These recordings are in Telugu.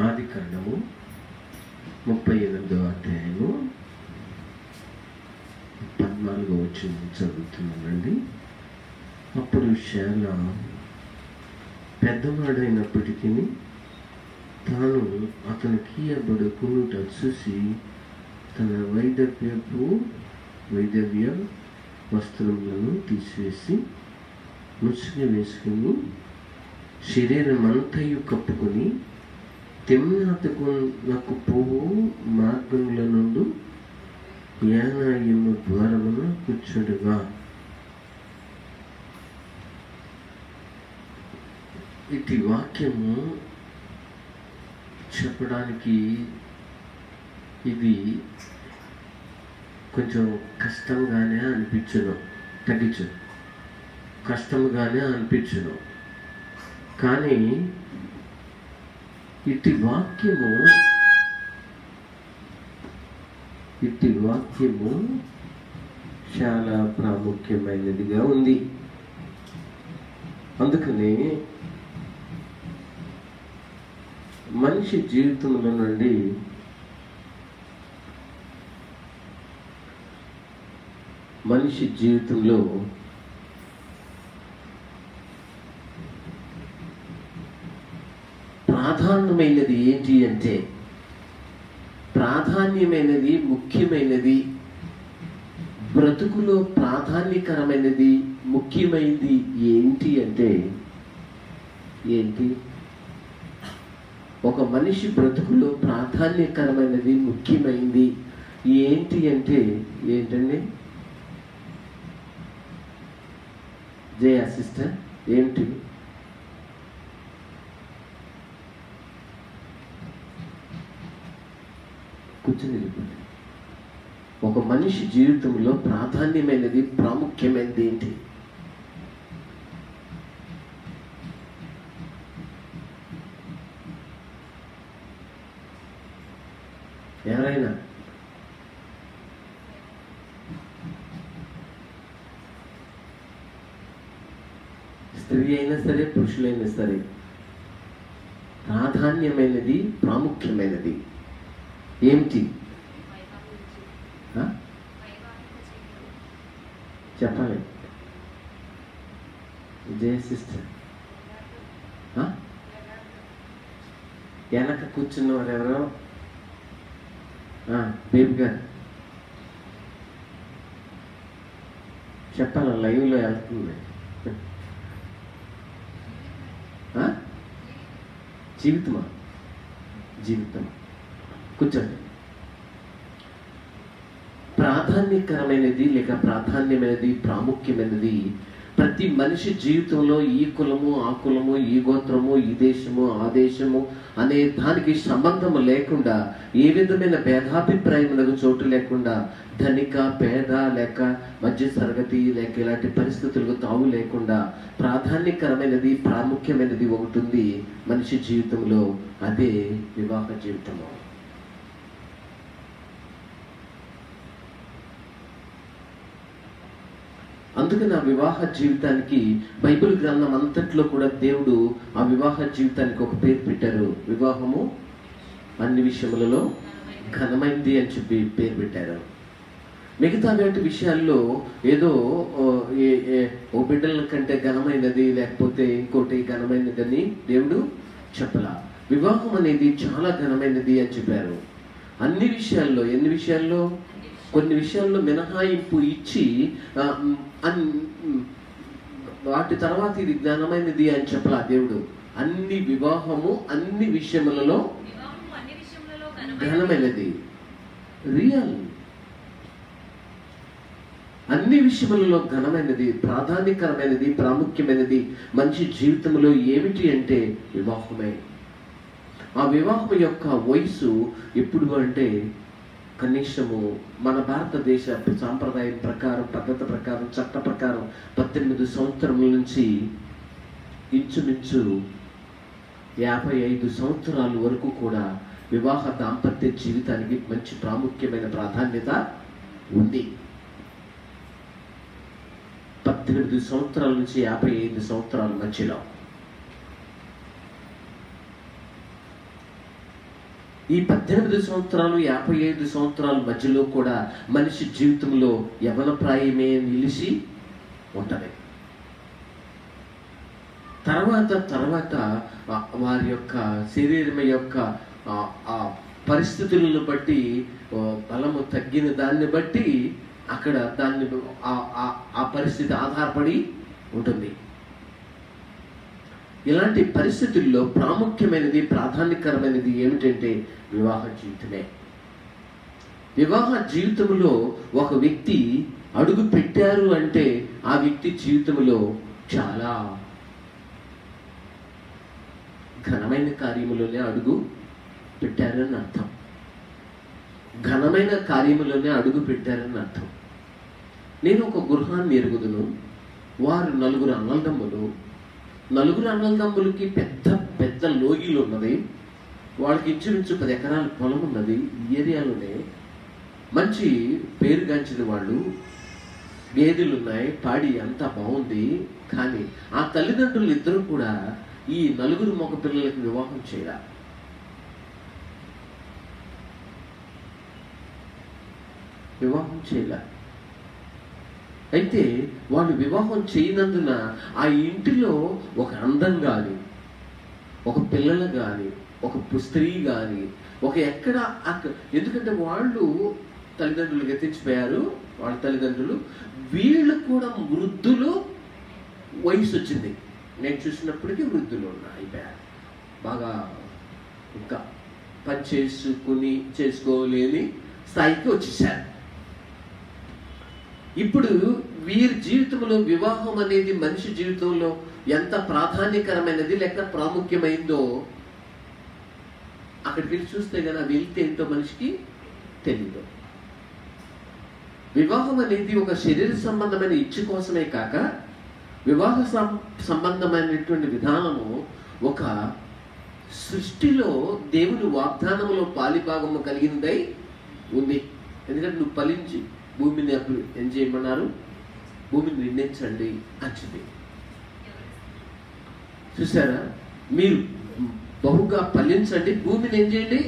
ఆదికాండము 38వ అధ్యాయము 14వ వచనం చదువుతున్నానండి. అప్పుడు శాలా పెద్దవాడైనప్పటికీ తాను అతనికి ఇయ్యబడుకునుట చూసి తన వైదవ్య వస్త్రములను తీసివేసి ముసుగు వేసుకుని శరీరమంతయు కప్పుకొని తిమ్నాతుకు పోవు మార్గముల నుండి యానాయము ద్వారమున కూర్చుండగా. ఇటు వాక్యము చెప్పడానికి ఇది కొంచెం కష్టంగానే అనిపించును. కానీ ఇటు వాక్యము చాలా ప్రాముఖ్యమైనదిగా ఉంది. అందుకని మనిషి జీవితంలో నుండి మనిషి జీవితంలో ప్రాధాన్యమైనది ఏంటి అంటే, ప్రాధాన్యమైనది, ముఖ్యమైనది, బ్రతుకులో ప్రాధాన్యకరమైనది, ముఖ్యమైనది ఏంటి అంటే ఏంటి? ఒక మనిషి బ్రతుకులో ప్రాధాన్యకరమైనది, ముఖ్యమైనది ఏంటి అంటే ఏంటండి? జయ సిస్టర్, ఏంటి? కూర్చొని వెళ్ళిపోండి. ఒక మనిషి జీవితంలో ప్రాధాన్యమైనది, ప్రాముఖ్యమైనది ఏంటి? ఎవరైనా స్త్రీ అయినా సరే, పురుషులైనా సరే, ప్రాధాన్యమైనది, ప్రాముఖ్యమైనది ఏమిటి? చెప్పాలి. జయ సిస్టర్, వెనక కూర్చున్నవారు ఎవరో బేబీ గారు చెప్పాలి. లైవ్లో వెళ్తుంది. జీవితం కూర్చోండి. ప్రాధాన్యకరమైనది లేక ప్రాధాన్యమైనది, ప్రాముఖ్యమైనది ప్రతి మనిషి జీవితంలో ఈ కులము, ఆ కులము, ఈ గోత్రము, ఈ దేశము, ఆ దేశము అనే దానికి సంబంధం లేకుండా, ఏ విధమైన భేదాభిప్రాయములకు చోటు లేకుండా, ధనిక పేద లేక మధ్య తరగతి లేక ఇలాంటి పరిస్థితులకు తావు లేకుండా ప్రాధాన్యకరమైనది, ప్రాముఖ్యమైనది ఒకటి ఉంది మనిషి జీవితంలో. అదే వివాహ జీవితము. అందుకని ఆ వివాహ జీవితానికి బైబిల్ గ్రంథం అంతట్లో కూడా దేవుడు ఆ వివాహ జీవితానికి ఒక పేరు పెట్టారు. వివాహము అన్ని విషయములలో ఘనమైంది అని చెప్పి పేరు పెట్టారు. మిగతా వేటి విషయాల్లో ఏదో ఓ బిడ్డల కంటే ఘనమైనది లేకపోతే ఇంకోటి ఘనమైనదని దేవుడు చెప్పలా. వివాహం అనేది చాలా ఘనమైనది అని చెప్పారు. అన్ని విషయాల్లో, ఎన్ని విషయాల్లో? కొన్ని విషయాల్లో మినహాయింపు ఇచ్చి వాటి తర్వాత ఇది జ్ఞానమైనది అని చెప్పలా దేవుడు. అన్ని వివాహము అన్ని విషయములలో ఘనమైనది, రియల్, అన్ని విషయములలో ఘనమైనది, ప్రాధాన్యకరమైనది, ప్రాముఖ్యమైనది మనిషి జీవితంలో ఏమిటి అంటే వివాహమే. ఆ వివాహం యొక్క వయసు ఎప్పుడు అంటే కనీసము మన భారతదేశ సాంప్రదాయం ప్రకారం, పద్ధతి ప్రకారం, చట్ట ప్రకారం 18 సంవత్సరముల నుంచి ఇంచుమించు 55 సంవత్సరాల వరకు కూడా వివాహ దాంపత్య జీవితానికి మంచి ప్రాముఖ్యమైన ప్రాధాన్యత ఉంది. 18 సంవత్సరాల నుంచి 55 సంవత్సరాల మధ్యలో ఈ 18 సంవత్సరాలు 55 సంవత్సరాల మధ్యలో కూడా మనిషి జీవితంలో యవ్వన ప్రాయమే నిలిచి ఉంటది. తర్వాత వారి యొక్క శరీరం యొక్క ఆ పరిస్థితులను బట్టి బలము తగ్గిన దాన్ని బట్టి అక్కడ దాన్ని ఆ పరిస్థితి ఆధారపడి ఉంటుంది. ఇలాంటి పరిస్థితుల్లో ప్రాముఖ్యమైనది, ప్రాధాన్యకరమైనది ఏమిటంటే వివాహ జీవితమే. వివాహ జీవితంలో ఒక వ్యక్తి అడుగు పెట్టారు అంటే ఆ వ్యక్తి జీవితంలో చాలా ఘనమైన కార్యములోనే అడుగు పెట్టారని అర్థం. ఘనమైన కార్యములోనే అడుగు పెట్టారని అర్థం. నేను ఒక గృహాన్ని ఎరుగుదును. వారు 4 అన్నదమ్ములు. 4 అన్నదమ్ములకి పెద్ద పెద్ద లోగిలు ఉన్నది. వాళ్ళకి ఇంచుమించు 10 ఎకరాల పొలం ఉన్నది. ఈ ఏరియాలోనే మంచి పేరుగాంచిన వాళ్ళు. గేదెలు ఉన్నాయి, పాడి అంతా బాగుంది. కానీ ఆ తల్లిదండ్రులు ఇద్దరు కూడా ఈ 4 మగ పిల్లలకి వివాహం చేయరా. అయితే వాళ్ళు వివాహం చేయనందున ఆ ఇంటిలో ఒక అందం కానీ, ఒక పిల్లలు కానీ, ఒక స్త్రీ కానీ, ఒక ఎక్కడ ఎందుకంటే వాళ్ళు తల్లిదండ్రులు గతించిపోయారు. వాళ్ళ తల్లిదండ్రులు, వీళ్ళు కూడా వృద్ధులు, వయసు వచ్చింది. నేను చూసినప్పటికీ వృద్ధులు అయిపోయారు. బాగా ఇంకా పని చేసుకోలేని స్థాయికి వచ్చేసారు. ఇప్పుడు వీరి జీవితంలో వివాహం అనేది మనిషి జీవితంలో ఎంత ప్రాధాన్యకరమైనది లేక ప్రాముఖ్యమైందో అక్కడికి వెళ్ళి చూస్తే కదా వెళ్తే ఏంటో మనిషికి తెలియదు. వివాహం అనేది ఒక శరీర సంబంధమైన ఇచ్చ కోసమే కాక వివాహ సంబంధమైనటువంటి విధానము ఒక సృష్టిలో దేవుని వాగ్దానములో పాలిభాగము కలిగినదై ఉంది. ఎందుకంటే నువ్వు ఫలించి భూమిని ఏం చేయమన్నారు, భూమిని నిండించండి అని చెప్పి. చూసారా, మీరు బహుగా ఫలించండి, భూమిని ఏం చేయండి,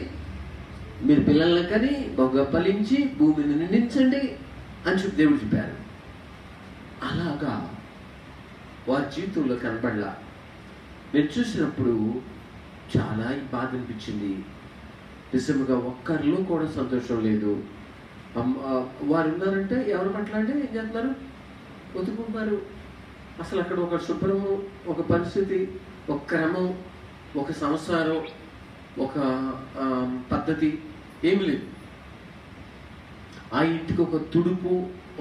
మీరు పిల్లల్ని కానీ బహుగా ఫలించి భూమిని నిండించండి అని చెప్పి దేవుడు చెప్పారు. అలాగా వారి జీవితంలో కనపడలా. నేను చూసినప్పుడు చాలా బాధ అనిపించింది. నిజంగా ఒక్కరిలో కూడా సంతోషం లేదు. వారు ఉన్నారంటే ఎవరి పట్ల అంటే ఏం చేస్తున్నారు, ఒతుకుంటున్నారు. అసలు అక్కడ ఒక శుభ్రము, ఒక పరిస్థితి, ఒక క్రమం, ఒక సంసారం, ఒక పద్ధతి ఏమి లేదు. ఆ ఇంటికి ఒక తుడుపు,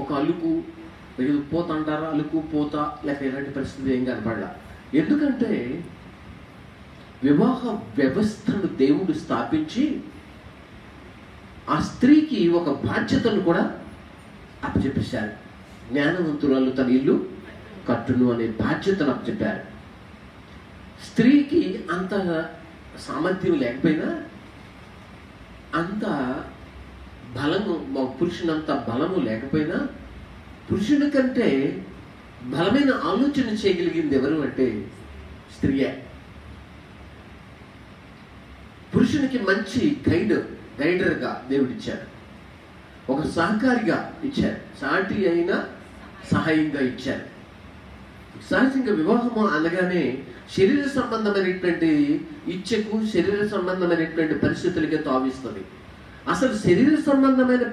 ఒక అలుకు, ఏదో పోత అంటారా, అలుకు పోత లేక ఇలాంటి పరిస్థితి ఏం కనపడలా. ఎందుకంటే వివాహ వ్యవస్థను దేవుడు స్థాపించి ఆ స్త్రీకి ఒక బాధ్యతను కూడా అప్పచెప్పేశారు. జ్ఞానవంతురాలు తన ఇల్లు కట్టును అనే బాధ్యతను అప్పచెప్పారు. స్త్రీకి అంత సామర్థ్యం లేకపోయినా, అంత బలము, పురుషునంత బలము లేకపోయినా, పురుషుని కంటే బలమైన ఆలోచన చేయగలిగింది ఎవరు అంటే స్త్రీయే. పురుషునికి మంచి గైడర్గా దేవుడు ఇచ్చారు, ఒక సహకారిగా ఇచ్చారు, సాటి అయిన సహాయంగా ఇచ్చారు. సహజంగా వివాహము అనగానే శరీర సంబంధమైనటువంటి ఇచ్చకు, శరీర సంబంధమైనటువంటి పరిస్థితులకే తావిస్తుంది. అసలు శరీర సంబంధమైన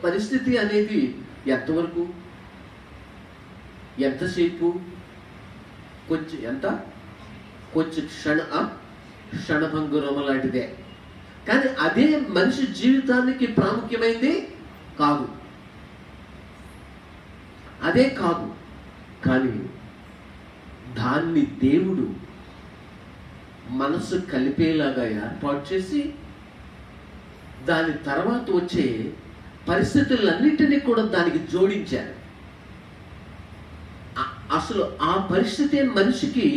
పరిస్థితి అనేది ఎంతవరకు, ఎంతసేపు, కొంచెం క్షణభంగురమ లాంటిదే. కానీ అదే మనిషి జీవితానికి ప్రాముఖ్యమైంది కాదు, అదే కాదు. కానీ దాన్ని దేవుడు మనసు కలిపేలాగా ఏర్పాటు చేసి దాని తర్వాత వచ్చే పరిస్థితులన్నింటినీ కూడా దానికి జోడించారు. అసలు ఆ పరిస్థితి మనిషికి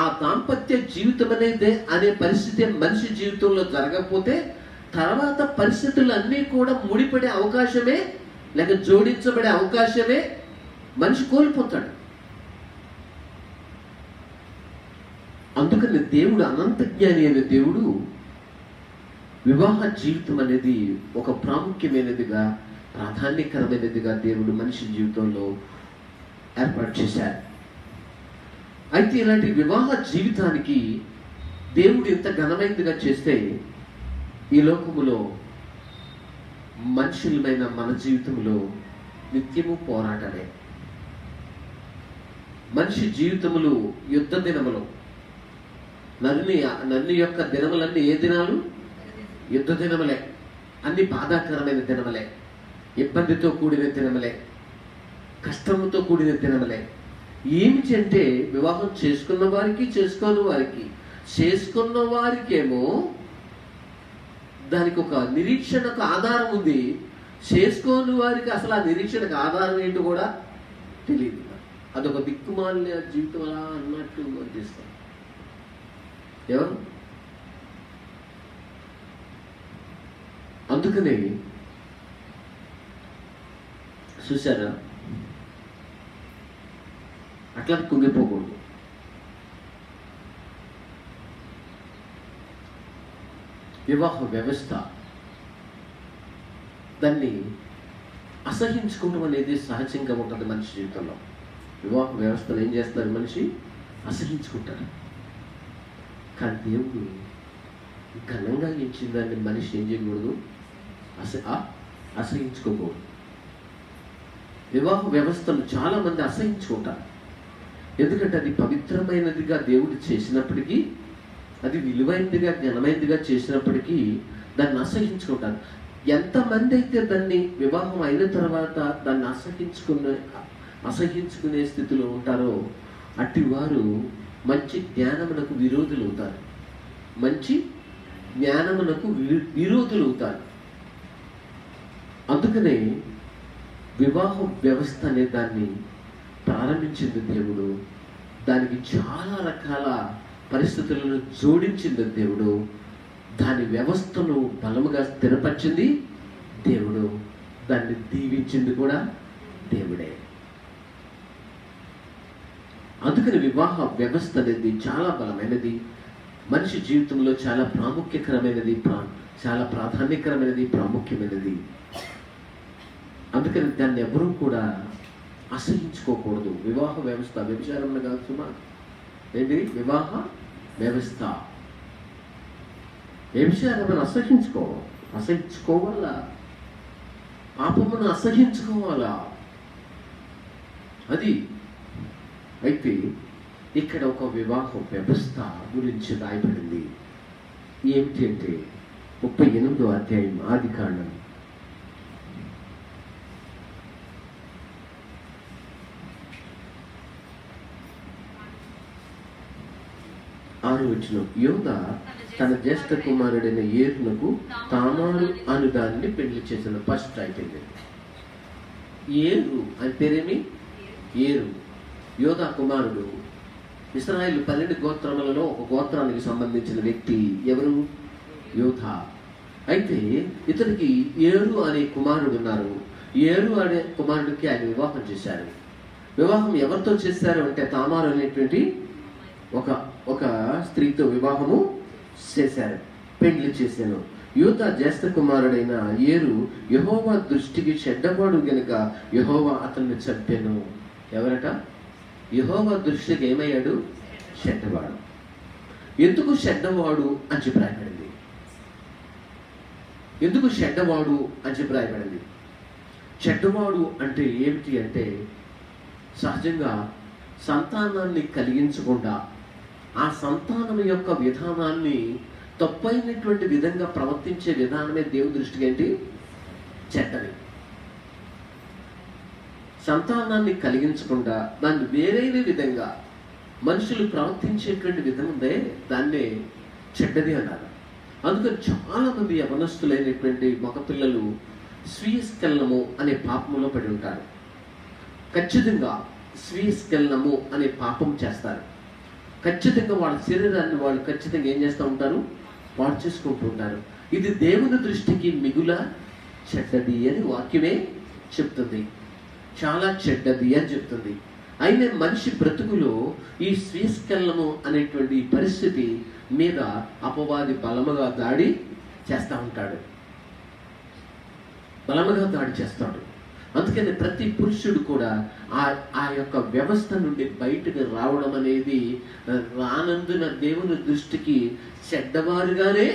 ఆ దాంపత్య జీవితం అనే పరిస్థితి మనిషి జీవితంలో జరగకపోతే తర్వాత పరిస్థితులన్నీ కూడా ముడిపడే అవకాశమే లేక జోడించబడే అవకాశమే మనిషి కోల్పోతాడు. అందుకని దేవుడు, అనంత జ్ఞాని అనే దేవుడు వివాహ జీవితం అనేది ఒక ప్రాముఖ్యమైనదిగా, ప్రాధాన్యకరమైనదిగా దేవుడు మనిషి జీవితంలో ఏర్పాటు చేశారు. అయితే ఇలాంటి వివాహ జీవితానికి దేవుడు ఎంత ఘనమైనదిగా చేస్తే, ఈ లోకములో మనుషులమైన మన జీవితంలో నిత్యము పోరాటమే. మనిషి జీవితములు యుద్ధ దినములు. నన్ను యొక్క దినములన్నీ ఏ దినాలు? యుద్ధ దినములే. అన్ని బాధాకరమైన దినములే, ఇబ్బందితో కూడిన దినములే, కష్టముతో కూడిన దినములే. ఏమిటి అంటే, వివాహం చేసుకున్న వారికి, చేసుకోని వారికి. చేసుకున్న వారికేమో దానికి ఒక నిరీక్షణకు ఆధారం ఉంది. చేసుకోని వారికి అసలు ఆ నిరీక్షణకు ఆధారం ఏంటో కూడా తెలియదు. అదొక దిక్కుమాలిన జీవితం అలా అన్నట్టు అనిపిస్తాం. ఎవరు? అందుకనే చూసారా, అట్లా కుంగిపోకూడదు. వివాహ వ్యవస్థ, దాన్ని అసహించుకోవడం అనేది సహజంగా ఉంటుంది మనిషి జీవితంలో. వివాహ వ్యవస్థను ఏం చేస్తారు? మనిషి అసహించుకుంటారు. కానీ దేవుడు ఘనంగా ఇచ్చిందాన్ని మనిషి ఏం చేయకూడదు? అసహించుకోకూడదు. వివాహ వ్యవస్థను చాలా మంది అసహించుకుంటారు. ఎందుకంటే అది పవిత్రమైనదిగా దేవుడు చేసినప్పటికీ, అది విలువైనదిగా, ఘనమైనదిగా చేసినప్పటికీ దాన్ని అసహించుకుంటారు. ఎంతమంది అయితే దాన్ని వివాహం అయిన తర్వాత దాన్ని అసహించుకునే స్థితిలో ఉంటారో, అట్టి వారు మంచి జ్ఞానమునకు విరోధులు అవుతారు. మంచి జ్ఞానమునకు విరోధులు అవుతారు. అందుకనే వివాహ వ్యవస్థ అనే దాన్ని ప్రారంభించింది దేవుడు. దానికి చాలా రకాల పరిస్థితులను జోడించింది దేవుడు. దాని వ్యవస్థను బలముగా స్థిరపరిచింది దేవుడు. దాన్ని దీవించింది కూడా దేవుడే. అందుకని వివాహ వ్యవస్థ అనేది చాలా బలమైనది, మనిషి జీవితంలో చాలా ప్రాముఖ్యకరమైనది, చాలా ప్రాధాన్యకరమైనది, ప్రాముఖ్యమైనది. అందుకని దాన్ని ఎవరూ కూడా అసహించుకోకూడదు. వివాహ వ్యవస్థ వ్యభిచారం కాదు సుమా. ఏంటి? వివాహ వ్యవస్థ. వ్యభిచారం అసహించుకోవాలా, పాపమును అసహించుకోవాలా. అది అయితే ఇక్కడ ఒక వివాహ వ్యవస్థ గురించి రాయబడింది. ఏమిటి అంటే 38వ అధ్యాయం ఆదికాండం 6వ వచనం. యోదా తన జ్యేష్ఠ కుమారుడైన ఏరునకు తామారు అను దాన్ని పెళ్లి చేసిన. ఫస్ట్ అయిపోయింది. ఏరు అని పేరేమి? ఏరు యోదా కుమారుడు. ఇశ్రాయేలు 12 గోత్రములలో ఒక గోత్రానికి సంబంధించిన వ్యక్తి. ఎవరు? యోధా. అయితే ఇతనికి ఏరు అనే కుమారుడు ఉన్నారు. ఏరు అనే కుమారుడికి ఆయన వివాహం చేశారు. వివాహం ఎవరితో చేశారు అంటే, తామారు అనేటువంటి ఒక స్త్రీతో వివాహము చేశారు, పెళ్లి చేశాను. యోదా జ్యేష్ఠ కుమారుడైన ఏరు యెహోవా దృష్టికి చెడ్డవాడు గనుక యెహోవా అతన్ని చంపెను. ఎవరట? యెహోవా దృష్టికి ఏమయ్యాడు? చెడ్డవాడు. ఎందుకు చెడ్డవాడు అని చెప్పి రాయబడింది? ఎందుకు చెడ్డవాడు అని చెప్పి రాయబడింది? చెడ్డవాడు అంటే ఏమిటి అంటే, సహజంగా సంతానాన్ని కలిగించకుండా ఆ సంతానం యొక్క విధానాన్ని తప్పైనటువంటి విధంగా ప్రవర్తించే విధానమే దేవుని దృష్టికి ఏంటి? చెడ్డది. సంతానాన్ని కలిగించకుండా దాన్ని వేరైన విధంగా మనుషులు ప్రవర్తించేటువంటి విధం ఉందే, దాన్నే చెడ్డది అన్నారు. అందుకని చాలా మంది యవనస్తులైనటువంటి మగపిల్లలు స్వీయస్ఖలనము అనే పాపములో పడి ఉంటారు. ఖచ్చితంగా స్వీయస్ఖలనము అనే పాపం చేస్తారు. ఖచ్చితంగా వాళ్ళ శరీరాన్ని వాళ్ళు ఖచ్చితంగా ఏం చేస్తూ ఉంటారు? పాడు చేసుకుంటూ ఉంటారు. ఇది దేవుని దృష్టికి మిగుల చెడ్డది అని వాక్యమే చెప్తుంది. చాలా చెడ్డది అని చెప్తుంది. అయినా మనిషి బ్రతుకులో ఈ స్వీయస్ఖలనము అనేటువంటి పరిస్థితి మీద అపవాది బలముగా దాడి చేస్తూ ఉంటాడు, బలముగా దాడి చేస్తాడు. అందుకని ప్రతి పురుషుడు కూడా ఆ యొక్క వ్యవస్థ నుండి బయటకు రావడం అనేది రానందున దేవుని దృష్టికి చెడ్డవారుగానే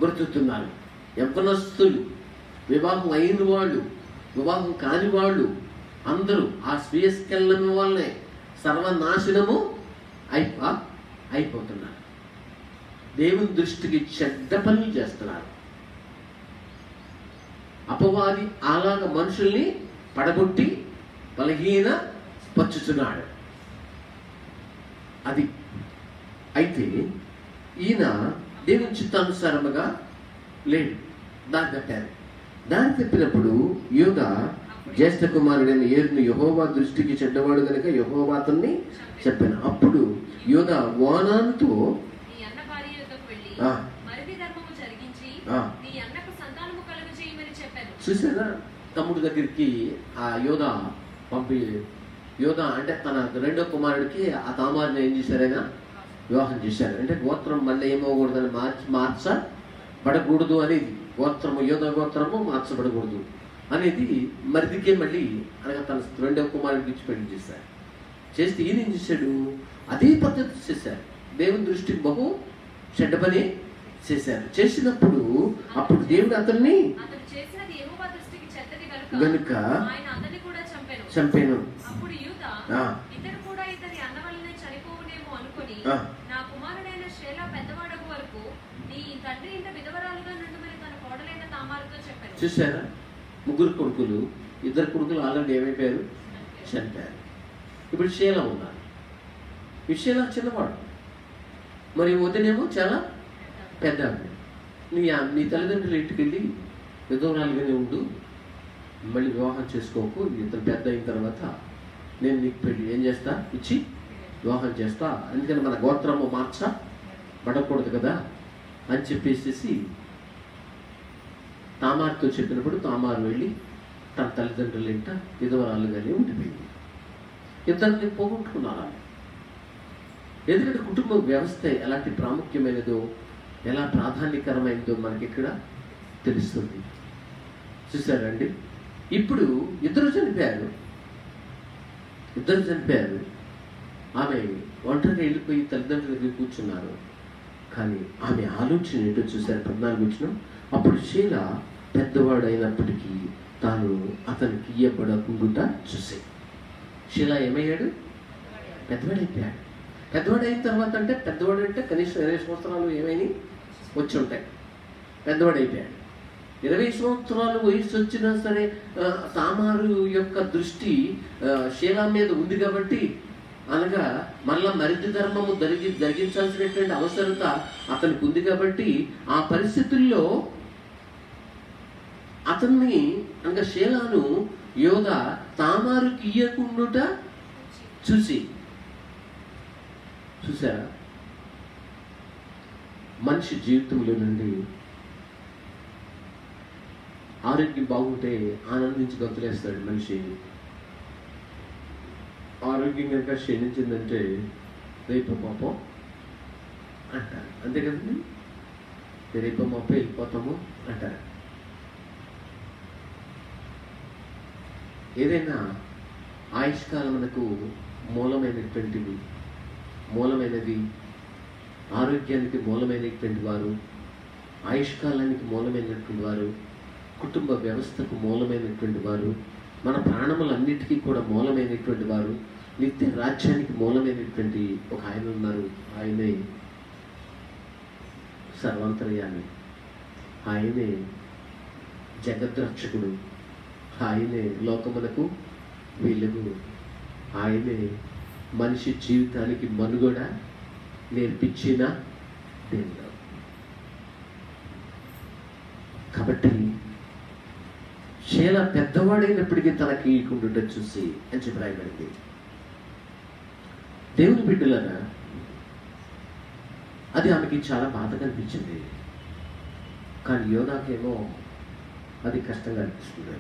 బ్రతుకుతున్నారు. యవ్వనస్తులు, వివాహం అయిన వాళ్ళు, వివాహం కాని వాళ్ళు అందరూ ఆ స్వీయస్కెళ్ళం వల్లనే సర్వనాశనము అయిపోతున్నారు. దేవుని దృష్టికి చెడ్డ పనులు చేస్తున్నారు. అపవాది అలాగ మనుషుల్ని పడగొట్టి బలహీన పరుచుతున్నాడు. అది అయితే ఈయన దేవుని చిత్తానుసారముగా లేడు, దారి తప్పారు. దారి తప్పినప్పుడు యోధా జ్యేష్ఠ కుమారుడైన ఏరును యెహోవా దృష్టికి చెడ్డవాడు కనుక యెహోవా అతన్ని చెప్పాను. అప్పుడు యోధా ఓనానుతో చూసారా, తమ్ముడు దగ్గరికి ఆ యోధా యోధా అంటే తన రెండో కుమారుడికి ఆ తామారుని ఏం చేశారైనా వివాహం చేశారు. అంటే గోత్రం మళ్ళీ ఏమవకూడదని మార్చబడకూడదు అనేది, గోత్రము యోధా గోత్రము మార్చబడకూడదు అనేది మరిదికే మళ్ళీ అనగా తన రెండవ కుమారుడికి ఇచ్చి పెళ్లి చేశారు. చేస్తే ఈయన ఏం చేశాడు, అదే పద్ధతి చేశారు. దేవుని దృష్టికి బహు చెడ్డ పని చేశారు. చేసినప్పుడు అప్పుడు దేవుడు అతన్ని గనుక చంపాను. చూసారా, ముగ్గురు కొడుకులు, ఇద్దరు కొడుకులు ఆల్రెడీ ఏమైపోయారు, చనిపోయారు. ఇప్పుడు షేలా ఉన్నారు. ఈ షేలా చిన్నవాడు, మరి వదినేమో చాలా పెద్ద. నీ తల్లిదండ్రులు ఇంటికి వెళ్ళి విధవరాలుగానే ఉండు, మళ్ళీ వివాహం చేసుకోకు, ఇతను పెద్ద అయిన తర్వాత నేను నీకు పెళ్ళి ఏం చేస్తా, ఇచ్చి వివాహం చేస్తా, అందుకని మన గోత్రము మార్చబడకూడదు కదా అని చెప్పేసి తామారుతో చెప్పినప్పుడు తామారు వెళ్ళి తన తల్లిదండ్రులు ఇంట విధవరాలుగానే ఉండిపోయింది. ఇద్దరిని పోగొట్టుకున్నారు. ఎందుకంటే కుటుంబ వ్యవస్థ ఎలాంటి ప్రాముఖ్యమైనదో, ఎలా ప్రాధాన్యకరమైనదో మనకి ఇక్కడ తెలుస్తుంది. చూసారండి, ఇప్పుడు ఇద్దరు చనిపోయారు. ఆమె ఒంటరిగా వెళ్ళిపోయి తల్లిదండ్రుల దగ్గర కూర్చున్నారు. కానీ ఆమె ఆలోచన ఏంటో చూశారు. 14 వచనం, అప్పుడు షేల పెద్దవాడైనప్పటికీ తాను అతనికి ఇయ్యబడకుండా చూసే. షేల ఏమయ్యాడు, పెద్దవాడైపోయాడు. పెద్దవాడైన తర్వాత అంటే పెద్దవాడు అంటే కనీసం 20 సంవత్సరాలు ఏమైనా వచ్చి ఉంటాయి. పెద్దవాడైపోయాడు. 20 సంవత్సరాలు వయసు వచ్చినా సరే తామారు యొక్క దృష్టి షేలా మీద ఉంది కాబట్టి, అనగా మళ్ళా మరిది ధర్మము జరిగించాల్సినటువంటి అవసరత అతనికి ఉంది కాబట్టి, ఆ పరిస్థితుల్లో అతన్ని అనగా షేలాను యోధా తామారుకి ఇయ్యకుండా చూసారా, మనిషి జీవితంలో నుండి ఆరోగ్యం బాగుంటే ఆనందించి గంతులేస్తాడు మనిషి. ఆరోగ్యం కనుక క్షీణించిందంటే రేపు పాపం అంటారు. అంతే కదండి, రేపు మాప వెళ్ళిపోతాము అంటారు. ఏదైనా ఆయుష్కాలమునకు మూలమైనది ఆరోగ్యానికి మూలమైనటువంటి వారు, ఆయుష్కాలానికి మూలమైనటువంటి వారు, కుటుంబ వ్యవస్థకు మూలమైనటువంటి వారు, మన ప్రాణములన్నిటికీ కూడా మూలమైనటువంటి వారు, నిత్య రాజ్యానికి మూలమైనటువంటి ఒక ఆయన ఉన్నారు. ఆయనే సర్వాంతర్యామి, ఆయనే జగద్రక్షకుడు, ఆయనే లోకమునకు వెలుగు, ఆయనే మనిషి జీవితానికి మనుగడ నేర్పించిన దేవుడు. కాబట్టి షేలా పెద్దవాడైనప్పటికీ తనకి ఇకుండుట చూసి అని చెప్పి రాయబడింది. దేవుని బిడ్డలారా, అది ఆమెకి చాలా బాధగా అనిపించింది. కానీ యోధాకేమో అది కష్టంగా అనిపిస్తుంది.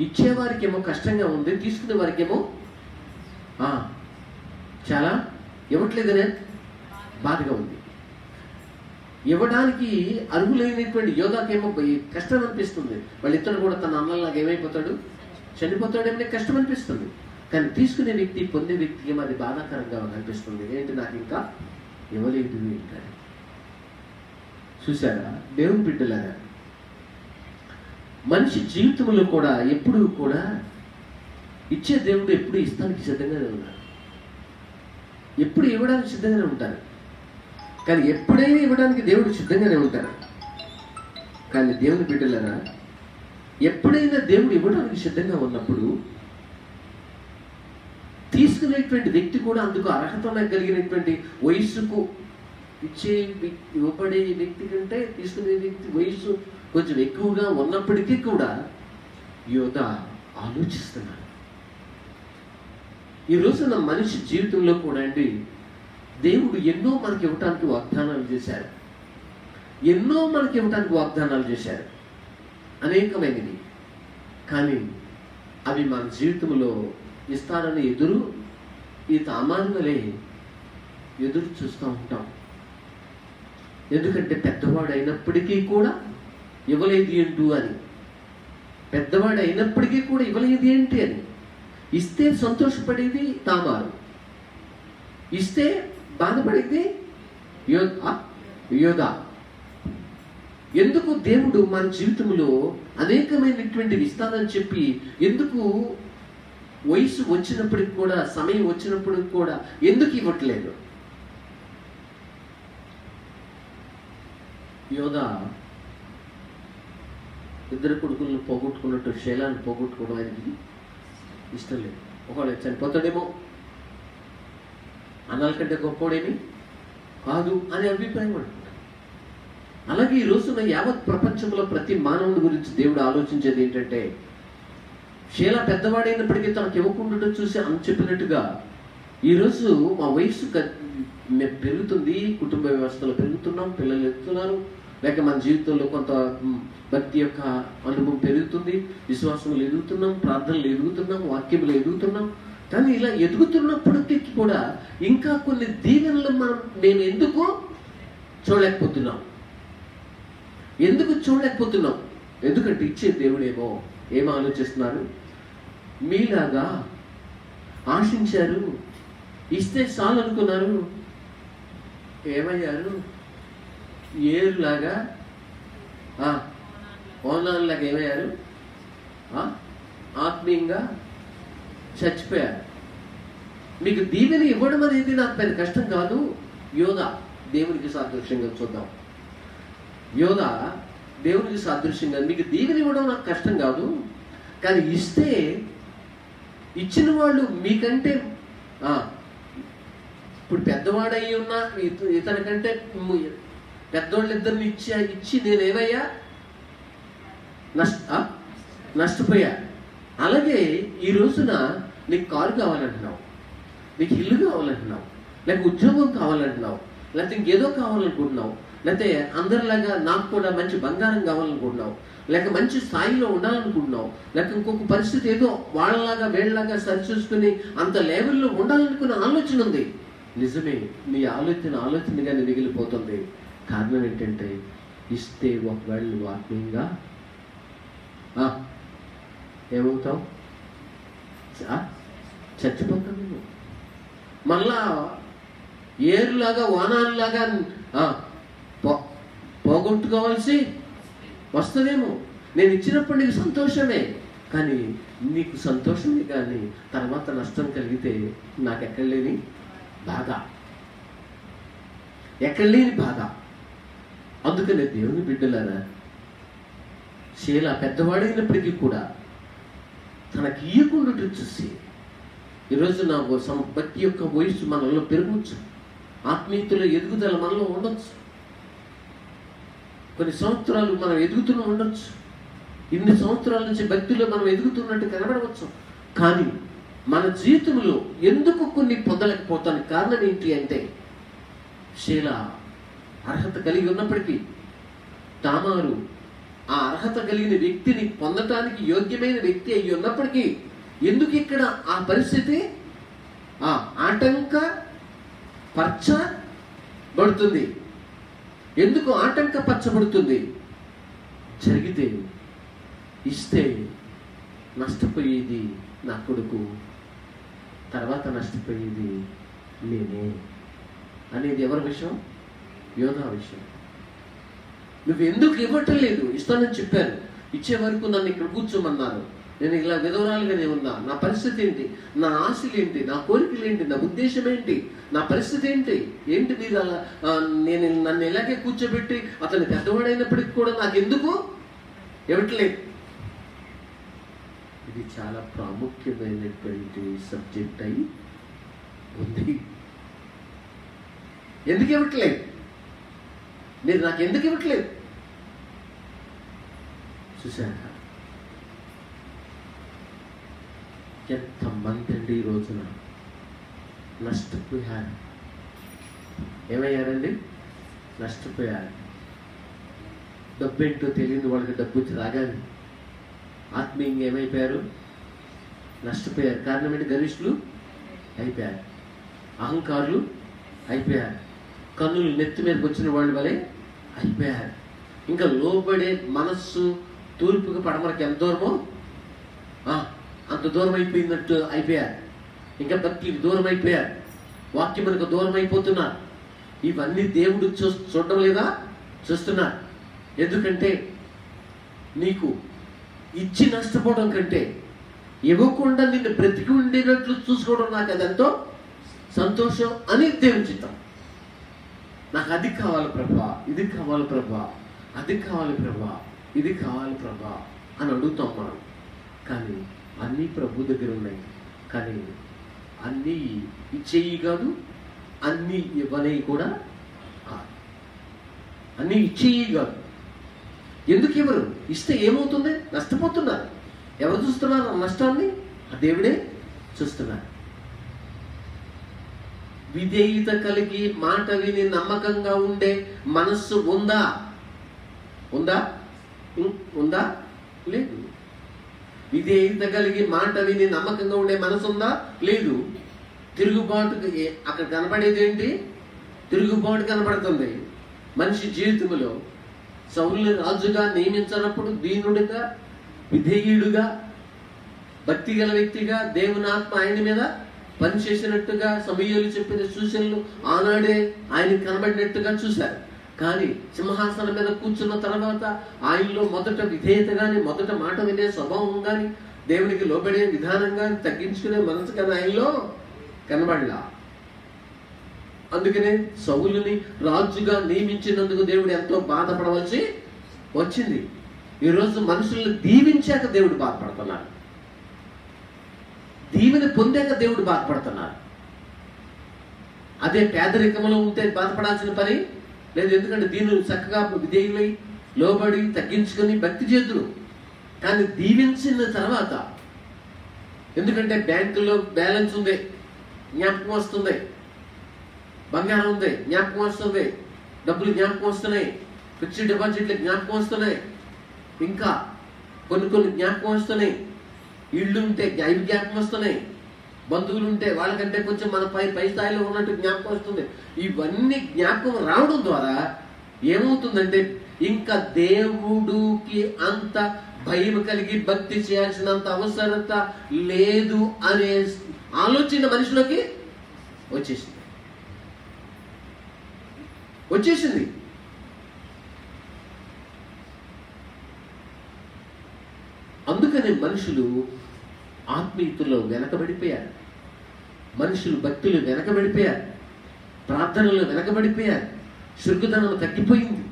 ఇచ్చేవారికేమో కష్టంగా ఉంది, తీసుకునే వారికేమో చాలా ఇవ్వట్లేదనే బాధగా ఉంది. ఇవ్వడానికి అర్హులైనటువంటి యోధాకేమో కష్టం అనిపిస్తుంది. వాళ్ళిద్దరు కూడా తన అన్నలాగా ఏమైపోతాడు, చనిపోతాడేమో కష్టం అనిపిస్తుంది. కానీ తీసుకునే వ్యక్తి, పొందే వ్యక్తికి అది బాధాకరంగా అనిపిస్తుంది. ఏంటి, నాకు ఇంకా ఇవ్వలేదు ఏంటని. చూసారా దేవుని బిడ్డలారా, మనిషి జీవితంలో కూడా ఎప్పుడు కూడా ఇచ్చే దేవుడు ఎప్పుడు ఇస్తానికి సిద్ధంగానే ఉన్నారు, ఎప్పుడు ఇవ్వడానికి సిద్ధంగానే ఉంటారు. కానీ ఎప్పుడైనా ఇవ్వడానికి దేవుడు సిద్ధంగానే ఉంటారు. కానీ దేవుని బిడ్డలారా, ఎప్పుడైనా దేవుడు ఇవ్వడానికి సిద్ధంగా ఉన్నప్పుడు తీసుకునేటువంటి వ్యక్తి కూడా అందుకు అర్హత కలిగినటువంటి వయస్సుకు ఇవ్వబడే వ్యక్తి కంటే తీసుకునే వ్యక్తి వయస్సు కొంచెం ఎక్కువగా ఉన్నప్పటికీ కూడా యోధ ఆలోచిస్తున్నాడు. ఈ రోజున మనిషి జీవితంలో కూడా అండి, దేవుడు ఎన్నో మనకి ఇవ్వటానికి వాగ్దానాలు చేశారు, ఎన్నో మనకి ఇవ్వటానికి వాగ్దానాలు చేశారు, అనేకమైనవి. కానీ అవి మన జీవితంలో ఇస్తారని ఈ తామాను వలె ఎదురు చూస్తూ ఉంటాం. ఎందుకంటే పెద్దవాడు అయినప్పటికీ కూడా ఇవ్వలేదు ఏంటూ అని, పెద్దవాడు అయినప్పటికీ కూడా ఇవ్వలేదు ఏంటి అని. ఇస్తే సంతోషపడేది తామారు, ఇస్తే బాధపడేది యోధ. ఎందుకు దేవుడు మన జీవితంలో అనేకమైనటువంటి ఇస్తానని చెప్పి ఎందుకు వయసు వచ్చినప్పటికి కూడా, సమయం వచ్చినప్పటికి కూడా ఎందుకు ఇవ్వట్లేదు? యోధ ఇద్దరు కొడుకులను పోగొట్టుకున్నట్టు శైలాన్ని పోగొట్టుకోవడం ఆయనకి ఇష్టం లేదు. ఒకవేళ చనిపోతాడేమో, అన్నాల కంటే గొప్పవాడేమి కాదు అనే అభిప్రాయం అనుకుంటాడు. అలాగే ఈ రోజున యావత్ ప్రపంచంలో ప్రతి మానవుని గురించి దేవుడు ఆలోచించేది ఏంటంటే, శీల పెద్దవాడైనప్పటికీ తనకు ఇవ్వకుండా చూసి అని చెప్పినట్టుగా ఈరోజు మా వయసు పెరుగుతుంది, కుటుంబ వ్యవస్థలో పెరుగుతున్నాం, పిల్లలు ఎదుగుతున్నారు, లేక మన జీవితంలో కొంత భక్తి యొక్క అనుభవం పెరుగుతుంది, విశ్వాసంలో ఎదుగుతున్నాం, ప్రార్థనలు ఎదుగుతున్నాం, వాక్యంలో ఎదుగుతున్నాం. కానీ ఇలా ఎదుగుతున్నప్పటికీ కూడా ఇంకా కొన్ని దీవెనలు నేను ఎందుకు చూడలేకపోతున్నాం? ఎందుకంటే ఇచ్చే దేవుడేమో ఏం ఆలోచిస్తున్నారు, మీలాగా ఆశించారు, ఇస్తే చాలు అనుకున్నారు, ఏమయ్యారు, ఏరులాగా ఓనాన్లాగా ఏమయ్యారు, ఆత్మీయంగా చచ్చిపోయారు. మీకు దీవెని ఇవ్వడం అనేది నాకు పెద్ద కష్టం కాదు. యోధ దేవునికి సాదృశ్యంగా చూద్దాం. యోధ దేవునికి సాదృశ్యంగా మీకు దీవెని ఇవ్వడం నాకు కష్టం కాదు, కానీ ఇస్తే ఇచ్చిన వాళ్ళు మీకంటే ఇప్పుడు పెద్దవాడయి ఉన్న ఇతనికంటే పెద్దవాళ్ళిద్దరిని ఇచ్చి నేనేమయ్యా నష్టపోయా. అలాగే ఈ రోజున నీకు కారు కావాలంటున్నావు, నీకు ఇల్లు కావాలంటున్నావు, లేక ఉద్యోగం కావాలంటున్నావు, లేకపోతే ఇంకేదో కావాలనుకుంటున్నావు, లేకపోతే అందరిలాగా నాకు కూడా మంచి బంగారం కావాలనుకుంటున్నావు, లేక మంచి స్థాయిలో ఉండాలనుకుంటున్నావు, లేక ఇంకొక పరిస్థితి ఏదో వాళ్ళలాగా వీళ్ళలాగా సరిచూసుకుని అంత లెవెల్లో ఉండాలనుకున్న ఆలోచన ఉంది. నిజమే, నీ ఆలోచనగానే మిగిలిపోతుంది. కారణం ఏంటంటే ఇస్తే ఒకవేళ నువ్వు ఆత్మీయంగా ఏమవుతావు, చచ్చిపోతావు. నువ్వు మళ్ళా ఏరులాగా వానాలాగా పోగొట్టుకోవాల్సి వస్తుందేమో. నేను ఇచ్చినప్పుడు నీకు సంతోషమే, కానీ నీకు సంతోషమే కానీ తర్వాత నష్టం కలిగితే నాకు ఎక్కడ లేని బాధ. అందుకనే దేవుని బిడ్డలారా, శీల పెద్దవాడైనప్పటికీ కూడా తనకి ఇయ్యకుండా చూసి ఈరోజు నా భక్తి యొక్క వయసు మనలో పెరగవచ్చు, ఆత్మీయతలో ఎదుగుదల మనలో ఉండొచ్చు, కొన్ని సంవత్సరాలు మనం ఎదుగుతూనే ఉండొచ్చు, ఇన్ని సంవత్సరాల నుంచి భక్తిలో మనం ఎదుగుతున్నట్టు కనబడవచ్చు. కానీ మన జీవితంలో ఎందుకు కొన్ని పొందలేకపోతానికి కారణం ఏంటి అంటే, శీల అర్హత కలిగి ఉన్నప్పటికీ తామారు ఆ అర్హత కలిగిన వ్యక్తిని పొందటానికి యోగ్యమైన వ్యక్తి అయి ఉన్నప్పటికీ ఎందుకు ఇక్కడ ఆ పరిస్థితి ఆటంకపరచబడుతుంది? ఎందుకు ఆటంకపరచబడుతుంది? జరిగితే ఇస్తే నష్టపోయేది నా కొడుకు, తర్వాత నష్టపోయేది నేనే అనేది ఎవరి విషయం? యోధా విషయం. నువ్వు ఎందుకు ఇవ్వటం లేదు? ఇస్తానని చెప్పాను, ఇచ్చే వరకు నన్ను ఇక్కడ కూర్చోమన్నారు, నేను ఇలా విధవరాలుగానే ఉన్నా, నా పరిస్థితి ఏంటి, నా ఆశలు ఏంటి, నా కోరికలు ఏంటి, నా ఉద్దేశం ఏంటి, నా పరిస్థితి ఏంటి, మీరు అలా నన్ను ఇలాగే కూర్చోబెట్టి అతను పెద్దవాడైనప్పటికీ కూడా నాకెందుకు ఇవ్వట్లేదు? ఇది చాలా ప్రాముఖ్యమైనటువంటి సబ్జెక్ట్ అయి ఉంది. ఎందుకు ఇవ్వట్లేదు? మీరు నాకు ఎందుకు ఇవ్వట్లేదు? చూశాక ఎంతమంది అండి ఈ రోజున నష్టపోయారు. ఏమయ్యారండి? నష్టపోయారు. డబ్బు ఏంటో తెలియని వాళ్ళకి డబ్బు వచ్చి రాగానే ఆత్మీయంగా ఏమైపోయారు? నష్టపోయారు. కారణం ఏంటి? గరిష్ఠులు అయిపోయారు, అహంకారులు అయిపోయారు, కన్నులు నెత్తి మీదకి వచ్చిన వాళ్ళ వలె అయిపోయారు. ఇంకా లోబడే మనస్సు తూర్పుకి పడమరకి ఎంత దూరమో అంత దూరం అయిపోయినట్టు అయిపోయారు. ఇంకా భక్తికి దూరం అయిపోయారు, వాక్యమునకు దూరం అయిపోతున్నారు. ఇవన్నీ దేవుడు చూడడం లేదా? చూస్తున్నారు. ఎందుకంటే నీకు ఇచ్చి నష్టపోవడం కంటే ఇవ్వకుండా నిన్ను బ్రతికి ఉండేటట్లు చూసుకోవడం నాకు అదెంతో సంతోషం అని దేవుని చిత్తం. నాకు అది కావాలి ప్రభా, ఇది కావాలి ప్రభా, అది కావాలి ప్రభా, ఇది కావాలి ప్రభా అని అడుగుతాం మనం. కానీ అన్నీ ప్రభు దగ్గర ఉన్నాయి. కానీ అన్నీ ఇచ్చేయి కాదు, అన్నీ ఇవ్వనేవి కూడా కాదు. అన్నీ ఇచ్చేయి కాదు. ఎందుకు ఇవ్వరు? ఇస్తే ఏమవుతుంది? నష్టపోతున్నారు. ఎవరు చూస్తున్నారు ఆ నష్టాన్ని? ఆ దేవుడే చూస్తున్నారు. విధేయత కలిగి మాట విని నమ్మకంగా ఉండే మనస్సు ఉందా? ఉందా? ఉందా? లేదు. విధేయత కలిగి మాట విని నమ్మకంగా ఉండే మనసు ఉందా? లేదు. తిరుగుబాటు అక్కడ కనపడేది ఏంటి? తిరుగుబాటు కనపడుతుంది మనిషి జీవితంలో. సౌలుని రాజుగా నియమించినప్పుడు దీనుడిగా, విధేయుడుగా, భక్తి గల వ్యక్తిగా దేవుని ఆత్మ ఆయన మీద పనిచేసినట్టుగా సమూయేలు చెప్పిన సూచనలు ఆనాడే ఆయన కనబడినట్టుగా చూశారు. కానీ సింహాసనం మీద కూర్చున్న తర్వాత ఆయనలో మొదట విధేయత కానీ, మొదట మాట వినే స్వభావం కానీ, దేవునికి లోబడే విధానం కానీ, తగ్గించుకునే మనసు కానీ ఆయనలో కనబడలా. అందుకనే సౌలుని రాజుగా నియమించినందుకు దేవుడు ఎంతో బాధపడవలసి వచ్చింది. ఈరోజు మనుషుల్ని దీవించాక దేవుడు బాధపడుతున్నారు, దీవెన పొందాక దేవుడు బాధపడుతున్నారు. అదే పేదరికంలో ఉంటే బాధపడాల్సిన పని లేదు. ఎందుకంటే దీనిని చక్కగా విధేయులై లోబడి తగ్గించుకొని భక్తి చేతులు. కానీ దీవించిన తర్వాత, ఎందుకంటే బ్యాంకులో బ్యాలెన్స్ ఉంది, జ్ఞాపకం వస్తుంది, బంగారం ఉంది, జ్ఞాపకం వస్తుంది, డబ్బులు జ్ఞాపకం వస్తున్నాయి, ఫిక్స్డ్ డిపాజిట్లు జ్ఞాపకం వస్తున్నాయి, ఇంకా కొన్ని జ్ఞాపకం వస్తున్నాయి, ఇళ్ళు ఉంటే అవి జ్ఞాపకం వస్తున్నాయి, బంధువులు ఉంటే వాళ్ళకంటే కొంచెం మన పై స్థాయిలో ఉన్నట్టు జ్ఞాపకం వస్తుంది. ఇవన్నీ జ్ఞాపకం రావడం ద్వారా ఏమవుతుందంటే ఇంకా దేవుడికి అంత భయం కలిగి భక్తి చేయాల్సినంత అవసరత లేదు అనే ఆలోచన మనిషిలోకి వచ్చేసింది. అందుకనే మనుషులు ఆత్మీయతలో వెనకబడిపోయారు, మనుషులు భక్తులు వెనకబడిపోయారు, ప్రార్థనలు వెనకబడిపోయారు, శృంఖదనం తగ్గిపోయింది,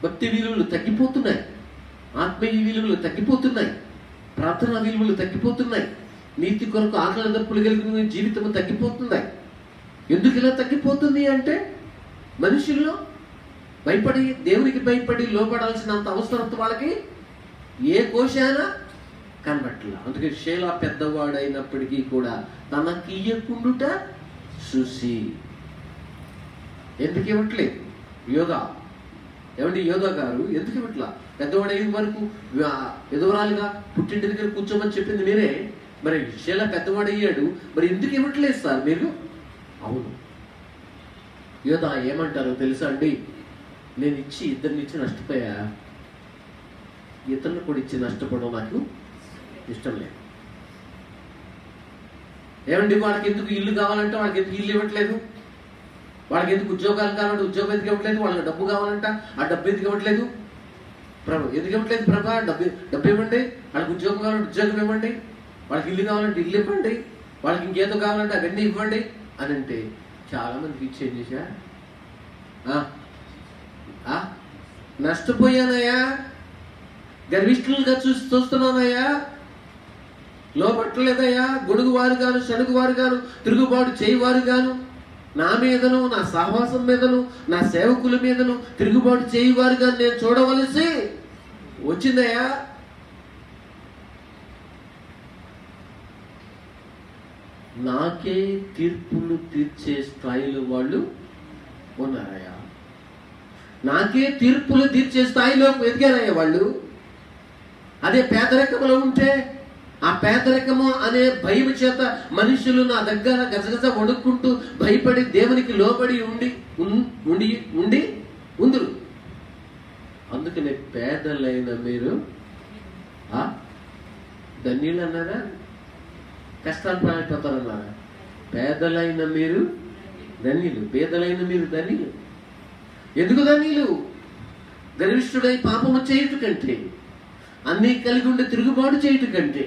భక్తి విలువలు తగ్గిపోతున్నాయి, ఆత్మీయ విలువలు తగ్గిపోతున్నాయి, ప్రార్థనా విలువలు తగ్గిపోతున్నాయి, నీతి కొరకు ఆకలి దప్పులు కలిగిన జీవితం తగ్గిపోతున్నాయి. ఎందుకు ఇలా తగ్గిపోతుంది అంటే మనుషుల్లో భయపడి, దేవునికి భయపడి లోపడాల్సినంత అవసరత వాళ్ళకి ఏ కోశానా కనబట్లా. అందుకే షేలా పెద్దవాడైనప్పటికీ కూడా తనకియ్యకుండుట చూసి ఎందుకు ఇవ్వట్లేదు? యోధా గారు ఎందుకు ఇవ్వట్లా? పెద్దవాడైన వరకు ఎదురాలుగా పుట్టింటి దగ్గర కూర్చోమని చెప్పింది మీరే. మరి షేలా పెద్దవాడయ్యాడు, మరి ఎందుకు ఇవ్వట్లేదు సార్ మీరు? అవును, యోధా ఏమంటారో తెలుసా అండి? నేను ఇద్దరిని ఇచ్చి నష్టపోయా, ఇతరులు కూడా ఇచ్చి నష్టపోవడం నాకు ఇష్టం లేదు. ఏమండి, వాళ్ళకి ఎందుకు ఇల్లు కావాలంటే వాళ్ళకి ఎందుకు ఇల్లు ఇవ్వట్లేదు, వాళ్ళకి ఎందుకు ఉద్యోగాలు కావాలంటే ఉద్యోగం ఎందుకు ఇవ్వట్లేదు, వాళ్ళకి డబ్బు కావాలంట ఆ డబ్బు ఎందుకు ఇవ్వట్లేదు, ఎందుకు ఇవ్వట్లేదు ప్రభా, డబ్బు ఇవ్వండి, వాళ్ళకి ఉద్యోగం కావాలంటే ఉద్యోగం ఇవ్వండి, వాళ్ళకి ఇల్లు కావాలంటే ఇల్లు ఇవ్వండి, వాళ్ళకి ఇంకేదో కావాలంటే అవన్నీ ఇవ్వండి అని అంటే చాలా మందికి ఇచ్చేం చేశా, నష్టపోయానయ్యా, గర్విష్ఠులుగా చూస్తున్నానయ్యా, లోపట్టలేదయ్యా, గొడుగువారు గాను శనుగువారు గాను తిరుగుబాటు చేయవారు గాను నా మీదను నా సహవాసం మీదను నా సేవకుల మీదను తిరుగుబాటు చేయవారు గాను నేను చూడవలసి వచ్చిందయ్యా. నాకే తీర్పులు తీర్చే స్థాయిలో వాళ్ళు ఉన్నారయ్యా, నాకే తీర్పులు తీర్చే స్థాయిలో ఎదిగారయ్యా వాళ్ళు. అదే పేదరికంలో ఉంటే ఆ పేదరికము అనే భయం చేత మనుషులు నా దగ్గర గజగజ వణుక్కుంటూ భయపడి దేవునికి లోబడి ఉందురు. అందుకనే పేదలైన మీరు ధన్యులు అన్నారా, కష్టాలు పారిపోతారన్నారా? పేదలైన మీరు ధన్యులు, పేదలైన మీరు ధన్యులు. ఎందుకు ధన్యులు? గరిష్ఠుడై పాపము చేయుట కంటే, అన్నీ కలిగి ఉండి తిరుగుబాటు చేయుట కంటే,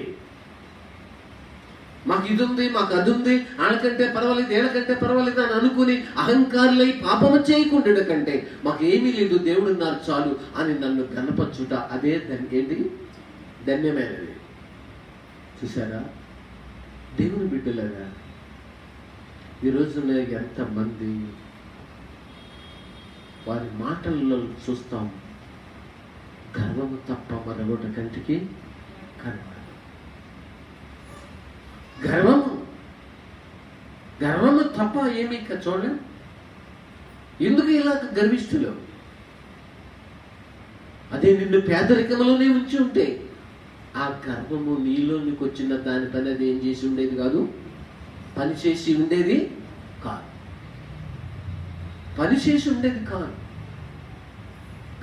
మాకు ఇది ఉంది మాకు అది ఉంది, వాళ్ళకంటే పర్వాలేదు ఏళ్ళకంటే పర్వాలేదు అని అనుకుని అహంకారులై పాపము చేయకుండా కంటే మాకు ఏమీ లేదు, దేవుడు ఉన్నారు చాలు అని నన్ను కనపరచుట, అదే ఏంటి ధన్యమైనది. చూసారా దేవుని బిడ్డలారా, ఈరోజున ఎంతమంది వారి మాటల్లో చూస్తాం, గర్వము తప్ప మరొకటి కంటికి కనబడదు. గర్వము తప్ప ఏమీ చూడలేం. ఎందుకు ఇలా గర్విష్ఠులు? అదే నిన్ను పేదరికంలోనే ఉంచి ఉంటే ఆ గర్వము నీలోనికి వచ్చిన దాని పని అది ఏం చేసి ఉండేది కాదు, పని చేసి ఉండేది కాదు, పని చేసి ఉండేది కాదు.